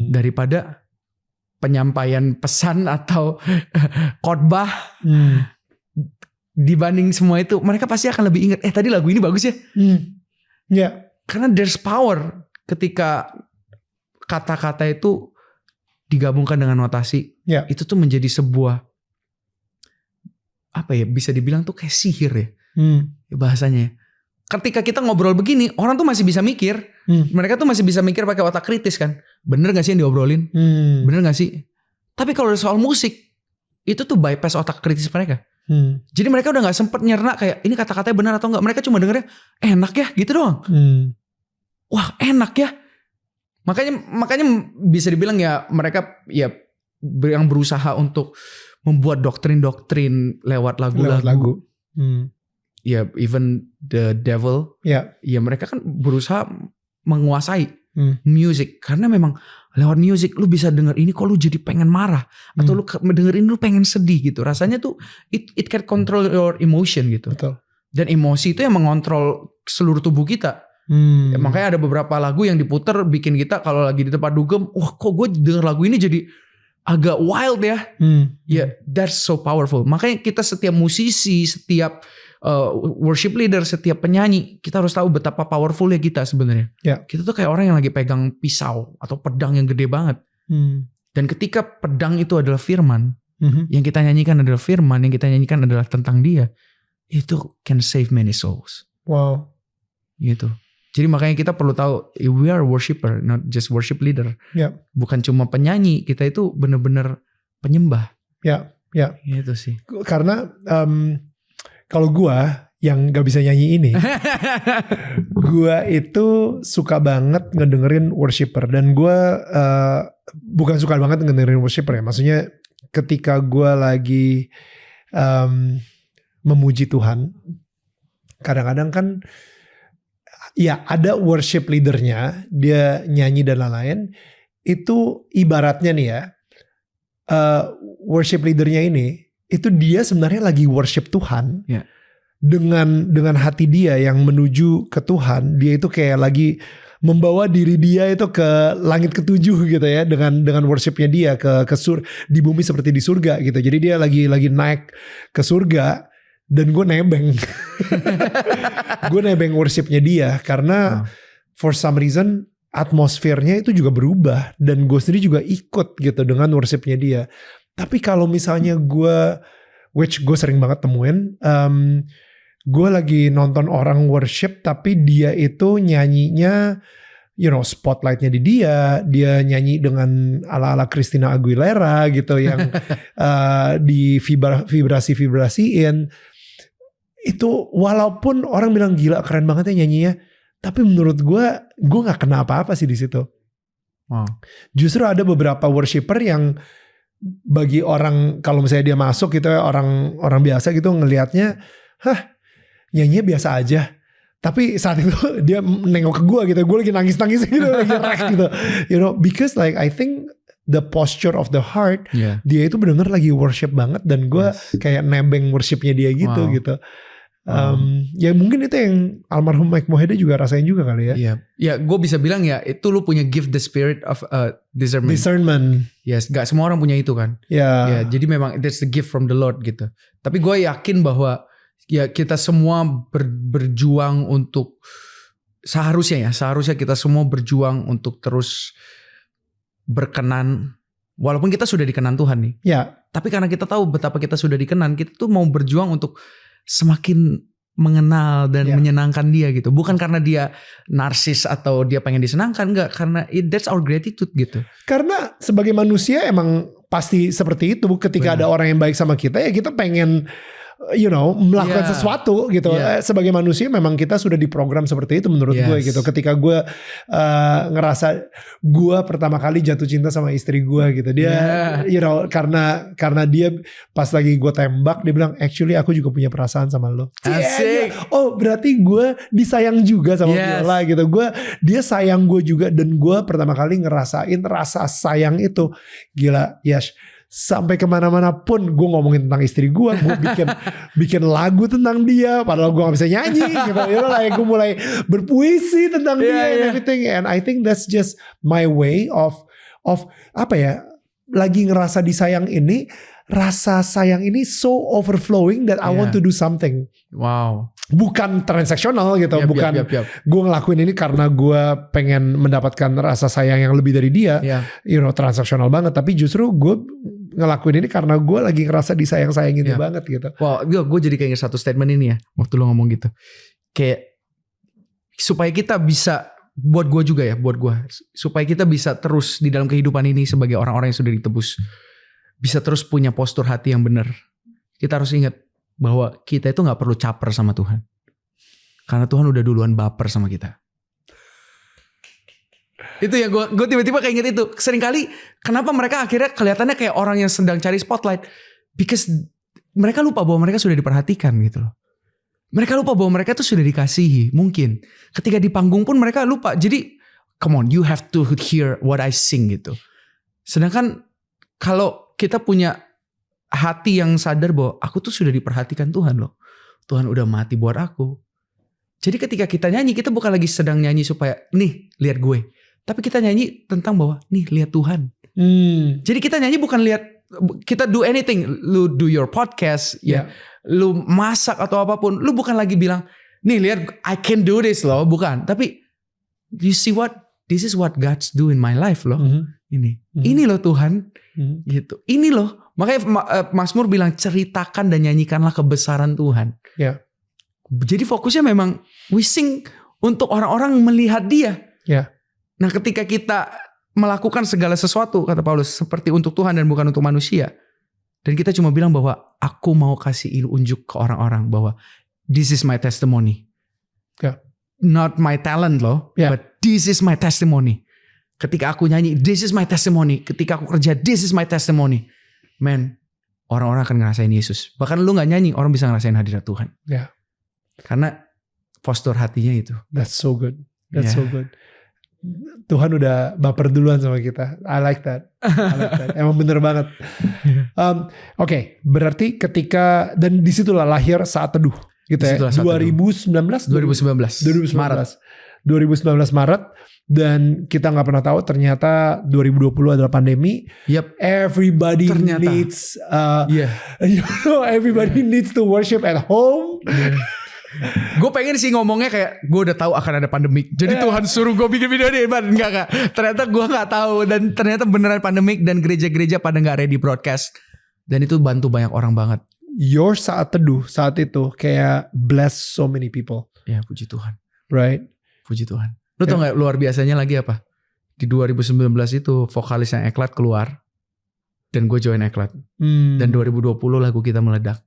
daripada penyampaian pesan atau khotbah. Dibanding semua itu, mereka pasti akan lebih ingat, tadi lagu ini bagus ya. Karena there's power ketika kata-kata itu digabungkan dengan notasi. Itu tuh menjadi sebuah, apa ya, bisa dibilang tuh kayak sihir ya, bahasanya. Ketika kita ngobrol begini, orang tuh masih bisa mikir. Mereka tuh masih bisa mikir pakai otak kritis kan. Bener gak sih yang diobrolin? Bener gak sih? Tapi kalau soal musik, itu tuh bypass otak kritis mereka. Jadi mereka udah gak sempet nyerna kayak ini kata-katanya benar atau enggak. Mereka cuma dengernya enak ya gitu doang. Wah enak ya. Makanya bisa dibilang ya mereka ya yang berusaha untuk membuat doktrin-doktrin lewat lagu-lagu. Ya even the devil. Ya mereka kan berusaha menguasai music. Karena memang lewat music lu bisa denger ini kok lu jadi pengen marah. Atau lu dengerin lu pengen sedih gitu. Rasanya tuh it can control your emotion gitu. Betul. Dan emosi itu yang mengontrol seluruh tubuh kita. Ya, makanya ada beberapa lagu yang diputer bikin kita kalau lagi di tempat dugem, wah kok gue denger lagu ini jadi agak wild ya. Ya that's so powerful. Makanya kita setiap musisi, setiap worship leader, setiap penyanyi, kita harus tahu betapa powerfulnya kita sebenarnya. Kita tuh kayak orang yang lagi pegang pisau atau pedang yang gede banget. Dan ketika pedang itu adalah firman, yang kita nyanyikan adalah firman, yang kita nyanyikan adalah tentang dia, itu can save many souls. Wow. Gitu. Jadi makanya kita perlu tahu we are worshiper, not just worship leader. Bukan cuma penyanyi, kita itu benar-benar penyembah. Gitu sih. Karena kalau gue yang gak bisa nyanyi ini, gue itu suka banget ngedengerin worshiper. Dan gue bukan suka banget ngedengerin worshiper ya. Maksudnya ketika gue lagi memuji Tuhan, kadang-kadang kan ya ada worship leadernya, dia nyanyi dan lain-lain. Itu ibaratnya nih ya, worship leadernya ini, itu dia sebenarnya lagi worship Tuhan. Dengan hati dia yang menuju ke Tuhan. Dia itu kayak lagi membawa diri dia itu ke langit ketujuh gitu ya, dengan worshipnya dia ke di bumi seperti di surga gitu. Jadi dia lagi naik ke surga. Dan gue nebeng. Gue nebeng worshipnya dia. Karena for some reason atmosfernya itu juga berubah dan gue sendiri juga ikut gitu dengan worshipnya dia. Tapi kalau misalnya gue, which gue sering banget temuin, gue lagi nonton orang worship tapi dia itu nyanyinya, spotlightnya di dia nyanyi dengan ala-ala Christina Aguilera gitu yang di vibrasiin. Itu walaupun orang bilang gila keren banget ya nyanyinya, tapi menurut gue nggak kena apa-apa sih di situ. Wow. Justru ada beberapa worshiper yang bagi orang kalau misalnya dia masuk gitu ya, orang biasa gitu ngelihatnya, nyanyinya biasa aja. Tapi saat itu dia nengok ke gue gitu, gue lagi nangis gitu, lagi rek gitu, because like I think the posture of the heart, dia itu benar-benar lagi worship banget dan gue kayak nebeng worshipnya dia gitu gitu. Ya mungkin itu yang almarhum Mike Mohede juga rasain juga kali ya. Iya, ya gue bisa bilang ya itu lu punya gift the spirit of discernment. Yes, gak semua orang punya itu kan. Ya, jadi memang that's the gift from the Lord gitu. Tapi gue yakin bahwa ya kita semua berjuang untuk seharusnya kita semua berjuang untuk terus berkenan, walaupun kita sudah dikenan Tuhan nih. Ya. Tapi karena kita tahu betapa kita sudah dikenan, kita tuh mau berjuang untuk semakin mengenal dan menyenangkan dia gitu. Bukan karena dia narsis atau dia pengen disenangkan, enggak, karena that's our gratitude gitu. Karena sebagai manusia emang pasti seperti itu. Ketika ada orang yang baik sama kita, ya kita pengen melakukan sesuatu gitu. Sebagai manusia memang kita sudah diprogram seperti itu menurut gue gitu. Ketika gue ngerasa gue pertama kali jatuh cinta sama istri gue gitu. Dia karena dia pas lagi gue tembak dia bilang actually aku juga punya perasaan sama lo. Asik. Oh berarti gue disayang juga sama Viola gitu. Dia sayang gue juga dan gue pertama kali ngerasain rasa sayang itu. Gila, Yash. Sampai kemana-mana pun gue ngomongin tentang istri gue bikin lagu tentang dia padahal gue gak bisa nyanyi gitu. Gue mulai berpuisi tentang dia and everything, and I think that's just my way of apa ya, lagi ngerasa disayang ini, rasa sayang ini so overflowing that I want to do something. Wow. Bukan transaksional gitu, bukan gue ngelakuin ini karena gue pengen mendapatkan rasa sayang yang lebih dari dia, transaksional banget. Tapi justru gue ngelakuin ini karena gue lagi ngerasa disayang-sayangin banget gitu. Wow, gue jadi kayak satu statement ini ya, waktu lo ngomong gitu. Kayak supaya kita bisa, buat gue juga ya, supaya kita bisa terus di dalam kehidupan ini sebagai orang-orang yang sudah ditebus, bisa terus punya postur hati yang benar. Kita harus ingat bahwa kita itu gak perlu caper sama Tuhan. Karena Tuhan udah duluan baper sama kita. Itu ya gue tiba-tiba kayak inget itu. Seringkali kenapa mereka akhirnya kelihatannya kayak orang yang sedang cari spotlight. Because mereka lupa bahwa mereka sudah diperhatikan gitu loh. Mereka lupa bahwa mereka tuh sudah dikasihi. Mungkin ketika di panggung pun mereka lupa. Jadi come on, you have to hear what I sing gitu. Sedangkan kalau kita punya hati yang sadar bahwa aku tuh sudah diperhatikan Tuhan loh. Tuhan udah mati buat aku. Jadi ketika kita nyanyi, kita bukan lagi sedang nyanyi supaya nih lihat gue. Tapi kita nyanyi tentang bahwa nih lihat Tuhan. Jadi kita nyanyi bukan lihat, kita do anything. Lu do your podcast, lu masak atau apapun. Lu bukan lagi bilang, nih lihat I can do this loh. Bukan. Tapi you see what, this is what God's do in my life loh. Ini loh Tuhan. Gitu. Ini loh. Makanya Mazmur bilang ceritakan dan nyanyikanlah kebesaran Tuhan. Jadi fokusnya memang we sing untuk orang-orang melihat dia. Nah ketika kita melakukan segala sesuatu, kata Paulus, seperti untuk Tuhan dan bukan untuk manusia. Dan kita cuma bilang bahwa aku mau kasih unjuk ke orang-orang bahwa this is my testimony. Not my talent loh, but this is my testimony. Ketika aku nyanyi, this is my testimony. Ketika aku kerja, this is my testimony. Man, orang-orang akan ngerasain Yesus. Bahkan lu gak nyanyi, orang bisa ngerasain hadirat Tuhan. Karena postur hatinya itu. That's so good. That's so good. Tuhan udah baper duluan sama kita. I like that. Emang bener banget. Oke, berarti ketika, dan disitulah lahir Saat Teduh gitu ya. 2019 Maret. Dan kita gak pernah tahu ternyata 2020 adalah pandemi. Everybody needs everybody needs to worship at home. Gue pengen sih ngomongnya kayak gue udah tahu akan ada pandemik. Jadi Tuhan suruh gue bikin video nih, man. Enggak. Ternyata gue nggak tahu dan ternyata beneran pandemik dan gereja-gereja pada nggak ready broadcast. Dan itu bantu banyak orang banget. Your saat teduh saat itu kayak bless so many people. Ya puji Tuhan. Right? Puji Tuhan. Lu tau gak luar biasanya lagi apa? Di 2019 itu vokalisnya Eklat keluar. Dan gue join Eklat. Dan 2020 lagu kita meledak.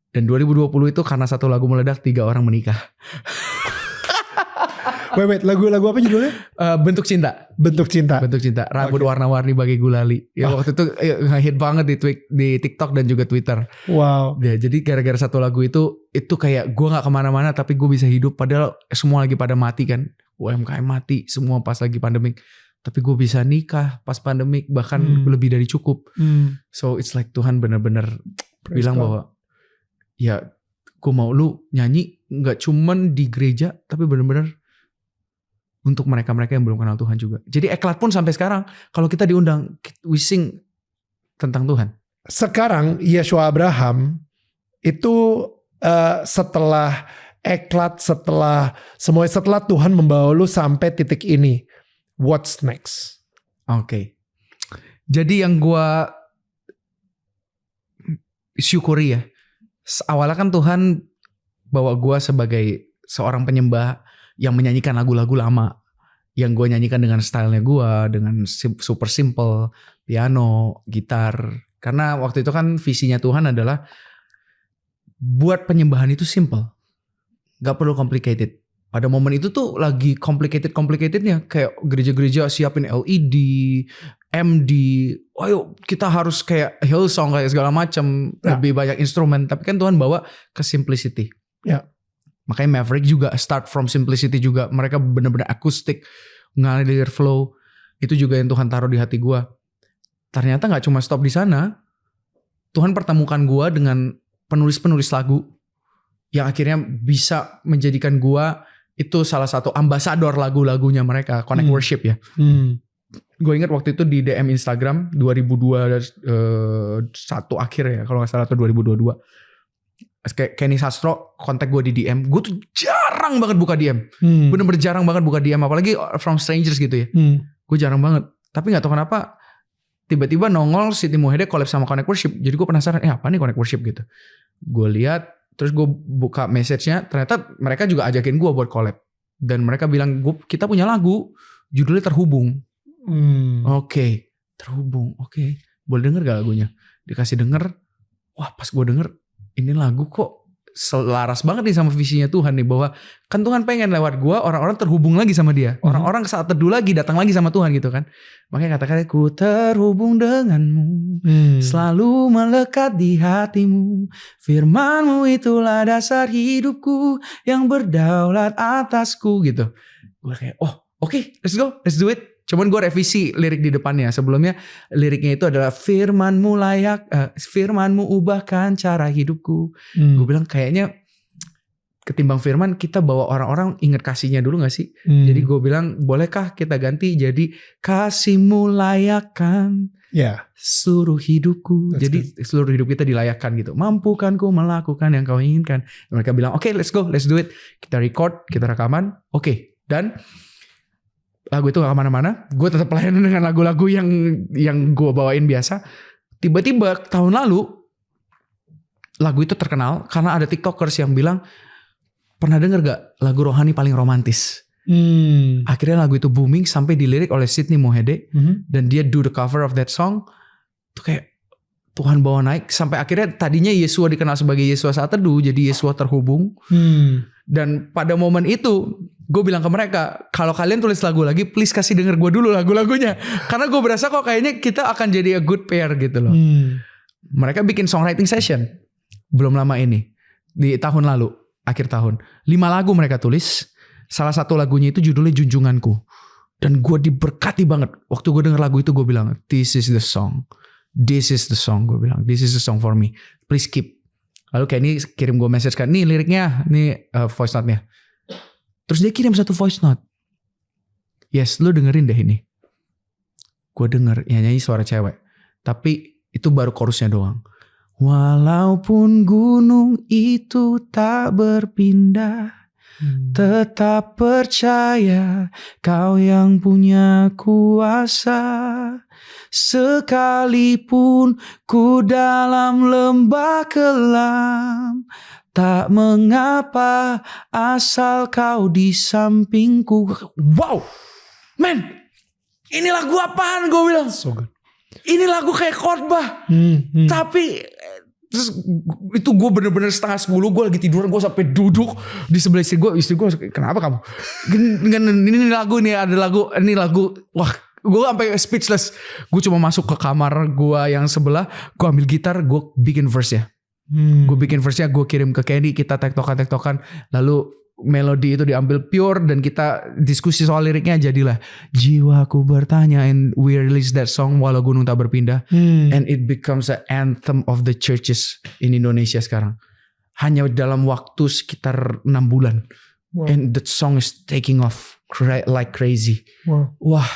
Dan 2020 itu karena satu lagu meledak 3 orang menikah. Wait, lagu-lagu apa judulnya? Bentuk Cinta. Bentuk Cinta. Bentuk Cinta. Rambut warna-warni bagai gulali. Ya waktu itu hit banget di TikTok dan juga Twitter. Wow. Ya, jadi gara-gara satu lagu itu kayak gue gak kemana-mana tapi gue bisa hidup. Padahal semua lagi pada mati kan. UMKM mati semua pas lagi pandemik. Tapi gue bisa nikah pas pandemik. Bahkan lebih dari cukup. So it's like Tuhan bener-bener bilang bahwa ya gue mau lu nyanyi gak cuman di gereja tapi bener-bener untuk mereka-mereka yang belum kenal Tuhan juga. Jadi Eklat pun sampai sekarang kalau kita diundang we sing tentang Tuhan. Sekarang Yeshua Abraham itu setelah Eklat, setelah Tuhan membawa lu sampai titik ini, what's next? Oke. Jadi yang gue syukuri ya, awalnya kan Tuhan bawa gue sebagai seorang penyembah yang menyanyikan lagu-lagu lama. Yang gue nyanyikan dengan stylenya gue, dengan super simple, piano, gitar. Karena waktu itu kan visinya Tuhan adalah buat penyembahan itu simple. Gak perlu complicated. Pada momen itu tuh lagi complicatednya. Kayak gereja-gereja siapin LED, MD. Ayo kita harus kayak Hillsong kayak segala macam. Lebih banyak instrumen. Tapi kan Tuhan bawa ke simplicity. Ya. Makanya Maverick juga start from simplicity juga. Mereka benar-benar akustik, ngalir flow. Itu juga yang Tuhan taruh di hati gue. Ternyata gak cuma stop di sana. Tuhan pertemukan gue dengan penulis-penulis lagu. Yang akhirnya bisa menjadikan gue itu salah satu ambasador lagu-lagunya mereka. Connect Worship ya. Gue ingat waktu itu di DM Instagram 2021 akhir ya. Kalau gak salah atau 2022. Kayak Kenny Sastro kontak gue di DM. Gue tuh jarang banget buka DM. Bener-bener jarang banget buka DM. Apalagi from strangers gitu ya. Gue jarang banget. Tapi gak tahu kenapa tiba-tiba nongol Sydney Mohede collab sama Connect Worship. Jadi gue penasaran apa nih Connect Worship gitu. Gue lihat. Terus gue buka message-nya. Ternyata mereka juga ajakin gue buat collab. Dan mereka bilang kita punya lagu. Judulnya Terhubung. Oke. Terhubung. Oke. Boleh denger gak lagunya? Dikasih denger. Wah pas gue denger. Ini lagu kok selaras banget nih sama visinya Tuhan nih. Bahwa kan Tuhan pengen lewat gue orang-orang terhubung lagi sama dia. Orang-orang saat teduh lagi datang lagi sama Tuhan gitu kan. Makanya kata-kata ku terhubung denganmu. Selalu melekat di hatimu. Firmanmu itulah dasar hidupku. Yang berdaulat atasku gitu. Gue kayak oke, let's go, let's do it. Cuman gue revisi lirik di depannya. Sebelumnya liriknya itu adalah firmanmu firmanmu ubahkan cara hidupku. Gue bilang kayaknya ketimbang firman kita bawa orang-orang ingat kasihnya dulu gak sih? Jadi gue bilang bolehkah kita ganti jadi kasihmu layakkan seluruh hidupku. Jadi seluruh hidup kita dilayakkan gitu. Mampukan ku melakukan yang kau inginkan. Mereka bilang oke, let's go, let's do it. Kita record, kita rekaman. Oke. Dan lagu itu gak kemana-mana. Gue tetap pelayanan dengan lagu-lagu yang gue bawain biasa. Tiba-tiba tahun lalu lagu itu terkenal karena ada TikTokers yang bilang pernah denger gak lagu rohani paling romantis. Akhirnya lagu itu booming sampai dilirik oleh Sydney Mohede. Dan dia do the cover of that song. Itu kayak Tuhan bawa naik. Sampai akhirnya tadinya Yesua dikenal sebagai Yesua saat teduh. Jadi Yesua terhubung. Dan pada momen itu gue bilang ke mereka, kalau kalian tulis lagu lagi, please kasih denger gue dulu lagu-lagunya. Karena gue berasa kok kayaknya kita akan jadi a good pair gitu loh. Mereka bikin songwriting session. Belum lama ini. Di tahun lalu, akhir tahun. 5 lagu mereka tulis. Salah satu lagunya itu judulnya Junjunganku. Dan gue diberkati banget. Waktu gue denger lagu itu gue bilang, this is the song. This is the song. Gue bilang, this is the song for me. Please keep. Lalu kayak ini kirim gue message kan, nih liriknya, nih voice note-nya. Terus dia kirim satu voice note. Yes, lu dengerin deh ini. Gue denger, ya nyanyi suara cewek. Tapi itu baru chorusnya doang. Walaupun gunung itu tak berpindah, tetap percaya Kau yang punya kuasa. Sekalipun ku dalam lembah kelam, tak mengapa asal Kau di sampingku. Wow, man, ini lagu apaan gue bilang? So good. Ini lagu kayak khotbah. Tapi terus itu gue bener-bener 9:30 gue lagi tiduran, gue sampai duduk di sebelah istri gue kenapa kamu? Ini lagu nih, ada lagu, ini lagu, wah gue sampai speechless. Gue cuma masuk ke kamar gue yang sebelah, gue ambil gitar, gue bikin verse ya. Gue bikin verse nya, gue kirim ke Kenny, kita tektokan, lalu melodi itu diambil pure dan kita diskusi soal liriknya, jadilah Jiwaku Bertanya, and we release that song Walau Gunung Tak Berpindah, and it becomes an anthem of the churches in Indonesia sekarang. Hanya dalam waktu sekitar 6 bulan. Wow. And that song is taking off like crazy. Wow. Wah,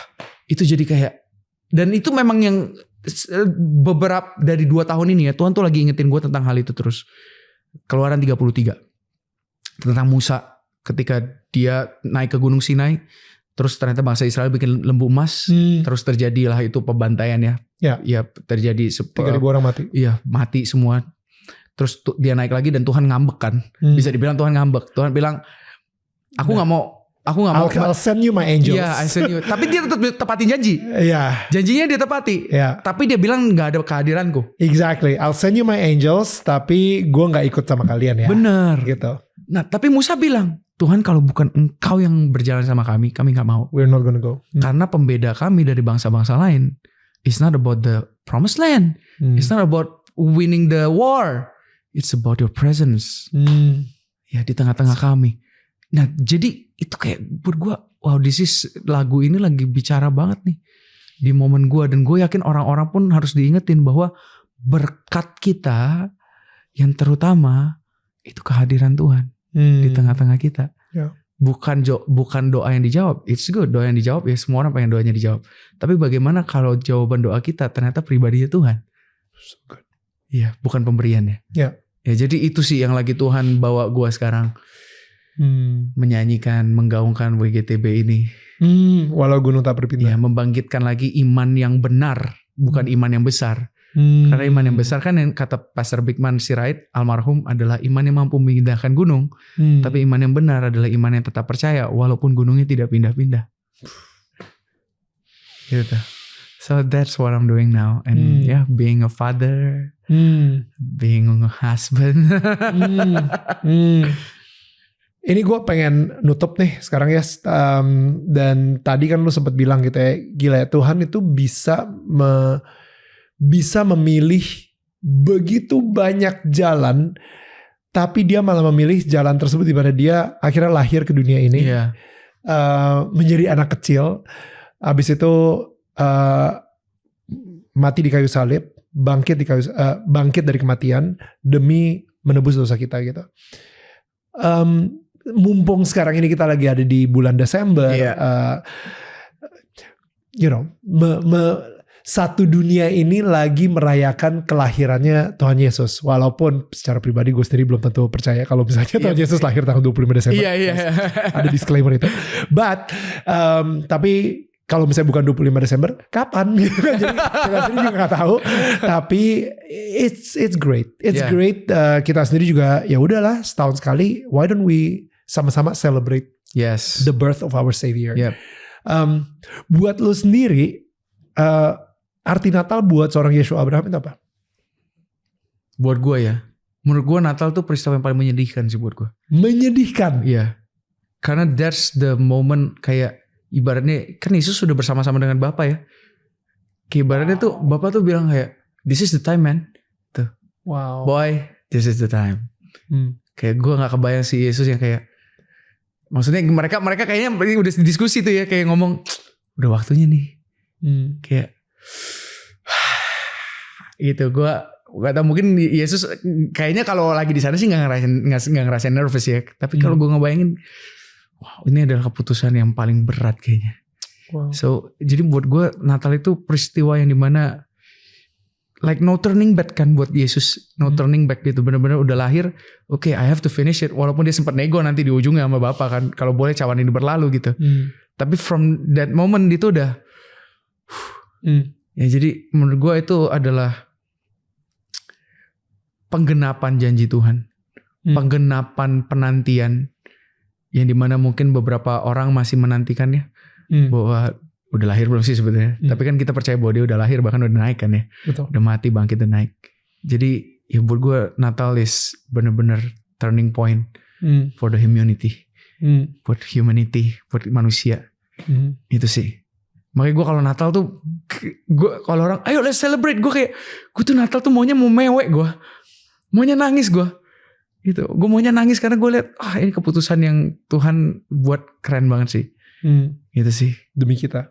itu jadi kayak, dan itu memang yang beberapa dari 2 tahun ini ya, Tuhan tuh lagi ingetin gue tentang hal itu terus. Keluaran 33 tentang Musa ketika dia naik ke Gunung Sinai, terus ternyata bangsa Israel bikin lembu emas, terus terjadilah itu pembantaian ya. Ya terjadi 3.000 orang mati. Iya, mati semua. Terus dia naik lagi dan Tuhan ngambek kan. Bisa dibilang Tuhan ngambek. Tuhan bilang, aku nggak mau. I'll send you my angels. Iya, I send you. Tapi dia tetap tepatin janji. Iya. Janjinya dia tepati. Iya. Tapi dia bilang nggak ada kehadiranku. Exactly. I'll send you my angels, tapi gue nggak ikut sama kalian ya. Bener. Gitu. Nah, tapi Musa bilang, Tuhan kalau bukan Engkau yang berjalan sama kami nggak mau. We're not gonna go. Karena pembeda kami dari bangsa-bangsa lain, it's not about the promised land. It's not about winning the war. It's about your presence. Ya, di tengah-tengah kami. Nah, jadi itu kayak buat gue, wow, lagu ini lagi bicara banget nih di momen gue, dan gue yakin orang-orang pun harus diingetin bahwa berkat kita yang terutama itu kehadiran Tuhan di tengah-tengah kita. Yeah. Bukan doa yang dijawab. It's good, doa yang dijawab ya, semua orang pengen doanya dijawab. Tapi bagaimana kalau jawaban doa kita ternyata pribadinya Tuhan? So good. Iya, bukan pemberiannya. Yeah. Ya, jadi itu sih yang lagi Tuhan bawa gue sekarang. Menyanyikan, menggaungkan WGTB ini. Walau gunung tak berpindah. Ya, membangkitkan lagi iman yang benar, bukan iman yang besar. Karena iman yang besar kan yang kata Pastor Bigman Sirait almarhum adalah iman yang mampu memindahkan gunung. Tapi iman yang benar adalah iman yang tetap percaya walaupun gunungnya tidak pindah-pindah. Gitu. So that's what I'm doing now. And being a father, being a husband. Ini gue pengen nutup nih sekarang ya. Dan tadi kan lu sempat bilang gitu ya, gila ya, Tuhan itu bisa memilih begitu banyak jalan, tapi dia malah memilih jalan tersebut di mana dia akhirnya lahir ke dunia ini. Menjadi anak kecil, habis itu mati di kayu salib, bangkit dari kematian demi menebus dosa kita gitu. Mumpung sekarang ini kita lagi ada di bulan Desember, satu dunia ini lagi merayakan kelahirannya Tuhan Yesus. Walaupun secara pribadi gue sendiri belum tentu percaya kalau misalnya Tuhan Yesus lahir tanggal 25 Desember. Ada disclaimer itu. But tapi kalau misalnya bukan 25 Desember, kapan? Jadi kita sendiri juga gak tahu. Tapi it's great. It's great. Kita sendiri juga ya udahlah, setahun sekali. Why don't we sama-sama celebrate the birth of our Savior? Buat lo sendiri, arti Natal buat seorang Yeshua Abraham itu apa? Buat gue ya, menurut gue Natal tuh peristiwa yang paling menyedihkan sih buat gue. Menyedihkan? Iya. Karena that's the moment, kayak ibaratnya kan Yesus sudah bersama-sama dengan Bapa ya. Kayak ibaratnya tuh Bapa tuh bilang kayak, this is the time man. Tuh. Wow. Boy, this is the time. Kayak gue gak kebayang si Yesus yang kayak, maksudnya mereka kayaknya udah diskusi tuh ya, kayak ngomong, udah waktunya nih. Kayak gitu. Gue gak tau, mungkin Yesus kayaknya kalau lagi di sana sih nggak ngerasain nervous ya. Tapi kalau gue ngebayangin, wow, ini adalah keputusan yang paling berat kayaknya. Wow. So jadi buat gue Natal itu peristiwa yang dimana like no turning back kan buat Yesus, no turning back gitu, bener-bener udah lahir, oke, I have to finish it, walaupun dia sempat nego nanti di ujungnya sama Bapak kan, kalau boleh cawan ini berlalu gitu, tapi from that moment itu udah, ya jadi menurut gue itu adalah penggenapan janji Tuhan, penggenapan penantian, yang dimana mungkin beberapa orang masih menantikannya, bahwa udah lahir belum sih sebetulnya. Tapi kan kita percaya bahwa dia udah lahir, bahkan udah naik kan ya. Betul. Udah mati, bangkit, dan naik. Jadi ya buat gue Natal is bener-bener turning point for the humanity. Buat humanity, buat manusia. Itu sih. Makanya gue kalau Natal tuh, gue kalau orang, ayo let's celebrate. Gue tuh Natal tuh maunya mau mewek gue. Maunya nangis gue. Gitu. Gue maunya nangis karena gue lihat, ini keputusan yang Tuhan buat keren banget sih. Gitu sih. Demi kita.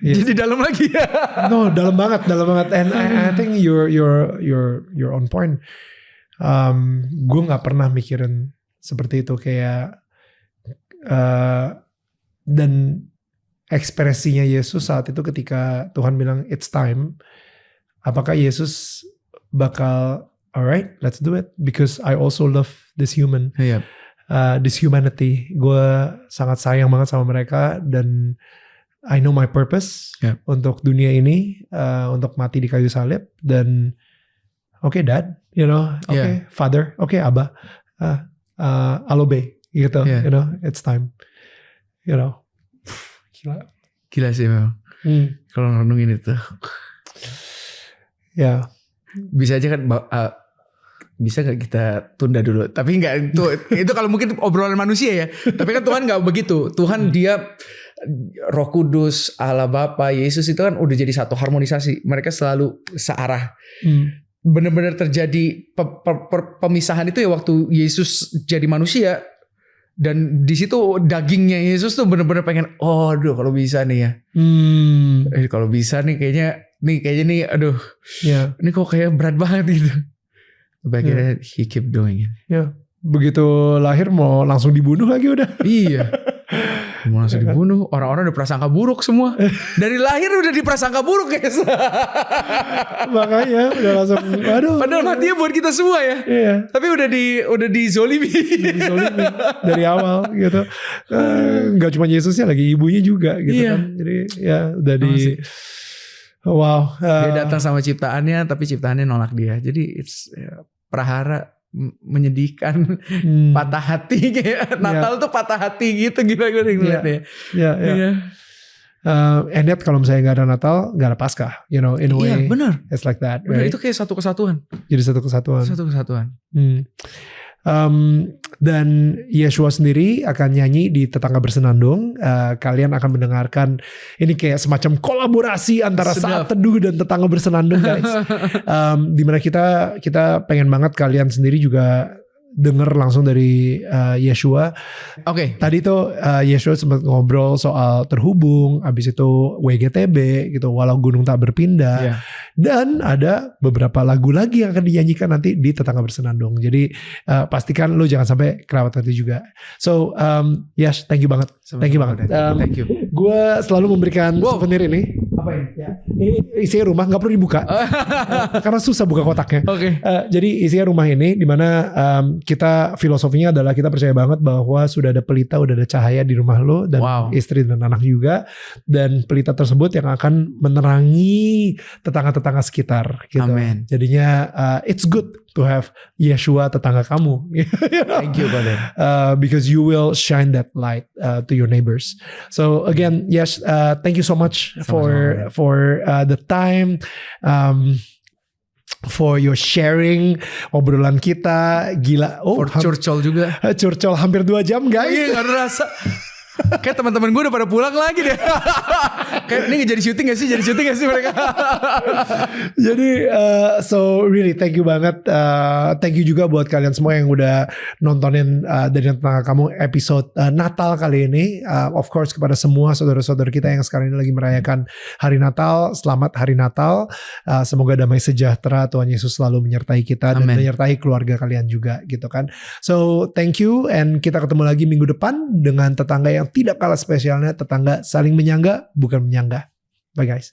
Yeah. Jadi dalam lagi ya. No, dalam banget. And I think you're on point. Gue nggak pernah mikirin seperti itu, kayak dan ekspresinya Yesus saat itu ketika Tuhan bilang it's time. Apakah Yesus bakal alright, let's do it because I also love this human. Yeah. This humanity, gue sangat sayang banget sama mereka dan I know my purpose untuk dunia ini, untuk mati di kayu salib dan okay, Dad, you know, okay, Father, okay, Abba, I'll obey, gitu, you know, it's time, you know, gila sih memang, kalau ngomongin itu, ya, bisa aja kan. Bisa gak kita tunda dulu? Tapi gak, itu kalau mungkin obrolan manusia ya. Tapi kan Tuhan gak begitu. Tuhan dia Roh Kudus, Allah Bapa, Yesus itu kan udah jadi satu harmonisasi. Mereka selalu searah. Benar-benar terjadi pemisahan itu ya waktu Yesus jadi manusia. Dan di situ dagingnya Yesus tuh benar-benar pengen, aduh kalau bisa nih ya. Kalau bisa nih kayaknya nih aduh. Ini kok kayak berat banget gitu. Akhirnya he keep doing it. Ya, begitu lahir mau langsung dibunuh lagi udah. Iya. Mau langsung dibunuh. Orang-orang udah prasangka buruk semua. Dari lahir udah diprasangka buruk guys. Makanya udah langsung aduh. Padahal matinya buat kita semua ya. Iya. Tapi udah dizolimi. Dizolimi dari awal gitu. Gak cuma Yesusnya lagi, ibunya juga gitu kan. Jadi ya udah di wow. Dia datang sama ciptaannya, tapi ciptaannya nolak dia. Jadi it's prahara menyedihkan, patah hati kayak Natal tuh patah hati gitu, gila gue ngeliatnya. And that kalau misalnya nggak ada Natal, nggak ada Paskah, you know, in a way. Iya benar. It's like that. Benar, right? Itu kayak satu kesatuan. Jadi satu kesatuan. Dan Yeshua sendiri akan nyanyi di Tetangga Bersenandung. Kalian akan mendengarkan ini kayak semacam kolaborasi antara Saat Teduh dan Tetangga Bersenandung guys. Dimana kita pengen banget kalian sendiri juga denger langsung dari Yeshua. Oke. Tadi tuh Yeshua sempat ngobrol soal terhubung, abis itu WGTB gitu, walau gunung tak berpindah. Dan ada beberapa lagu lagi yang akan dinyanyikan nanti di Tetangga Bersenandung. Jadi pastikan lo jangan sampai kelewat nanti juga. So yes, thank you banget. Thank you banget. Thank you. Gue selalu memberikan souvenir ini. Apa ini? Ya. Ini isinya rumah, nggak perlu dibuka karena susah buka kotaknya. Jadi isinya rumah ini, dimana kita filosofinya adalah kita percaya banget bahwa sudah ada pelita, udah ada cahaya di rumah lo dan istri dan anak juga, dan pelita tersebut yang akan menerangi tetangga-tetangga sekitar. Gitu. Amen. Jadinya it's good to have Yeshua tetangga kamu. You know? Thank you, brother. Because you will shine that light to your neighbors. So again, yes, thank you so much for the time, for your sharing, obrolan kita gila. For curcol juga. Curcol hampir 2 jam guys. Iya gak rasa. Kayak teman-teman gue udah pada pulang lagi deh. Kayak ini jadi syuting gak sih mereka. Jadi so really thank you banget. Thank you juga buat kalian semua yang udah nontonin dari Tetangga Kamu episode Natal kali ini. Of course kepada semua saudara-saudara kita yang sekarang ini lagi merayakan hari Natal, selamat hari Natal. Semoga damai sejahtera Tuhan Yesus selalu menyertai kita. Amen. Dan menyertai keluarga kalian juga gitu kan. So thank you, and kita ketemu lagi minggu depan dengan tetangga yang tidak kalah spesialnya, tetangga saling menyangga bukan menyanggah. Bye guys.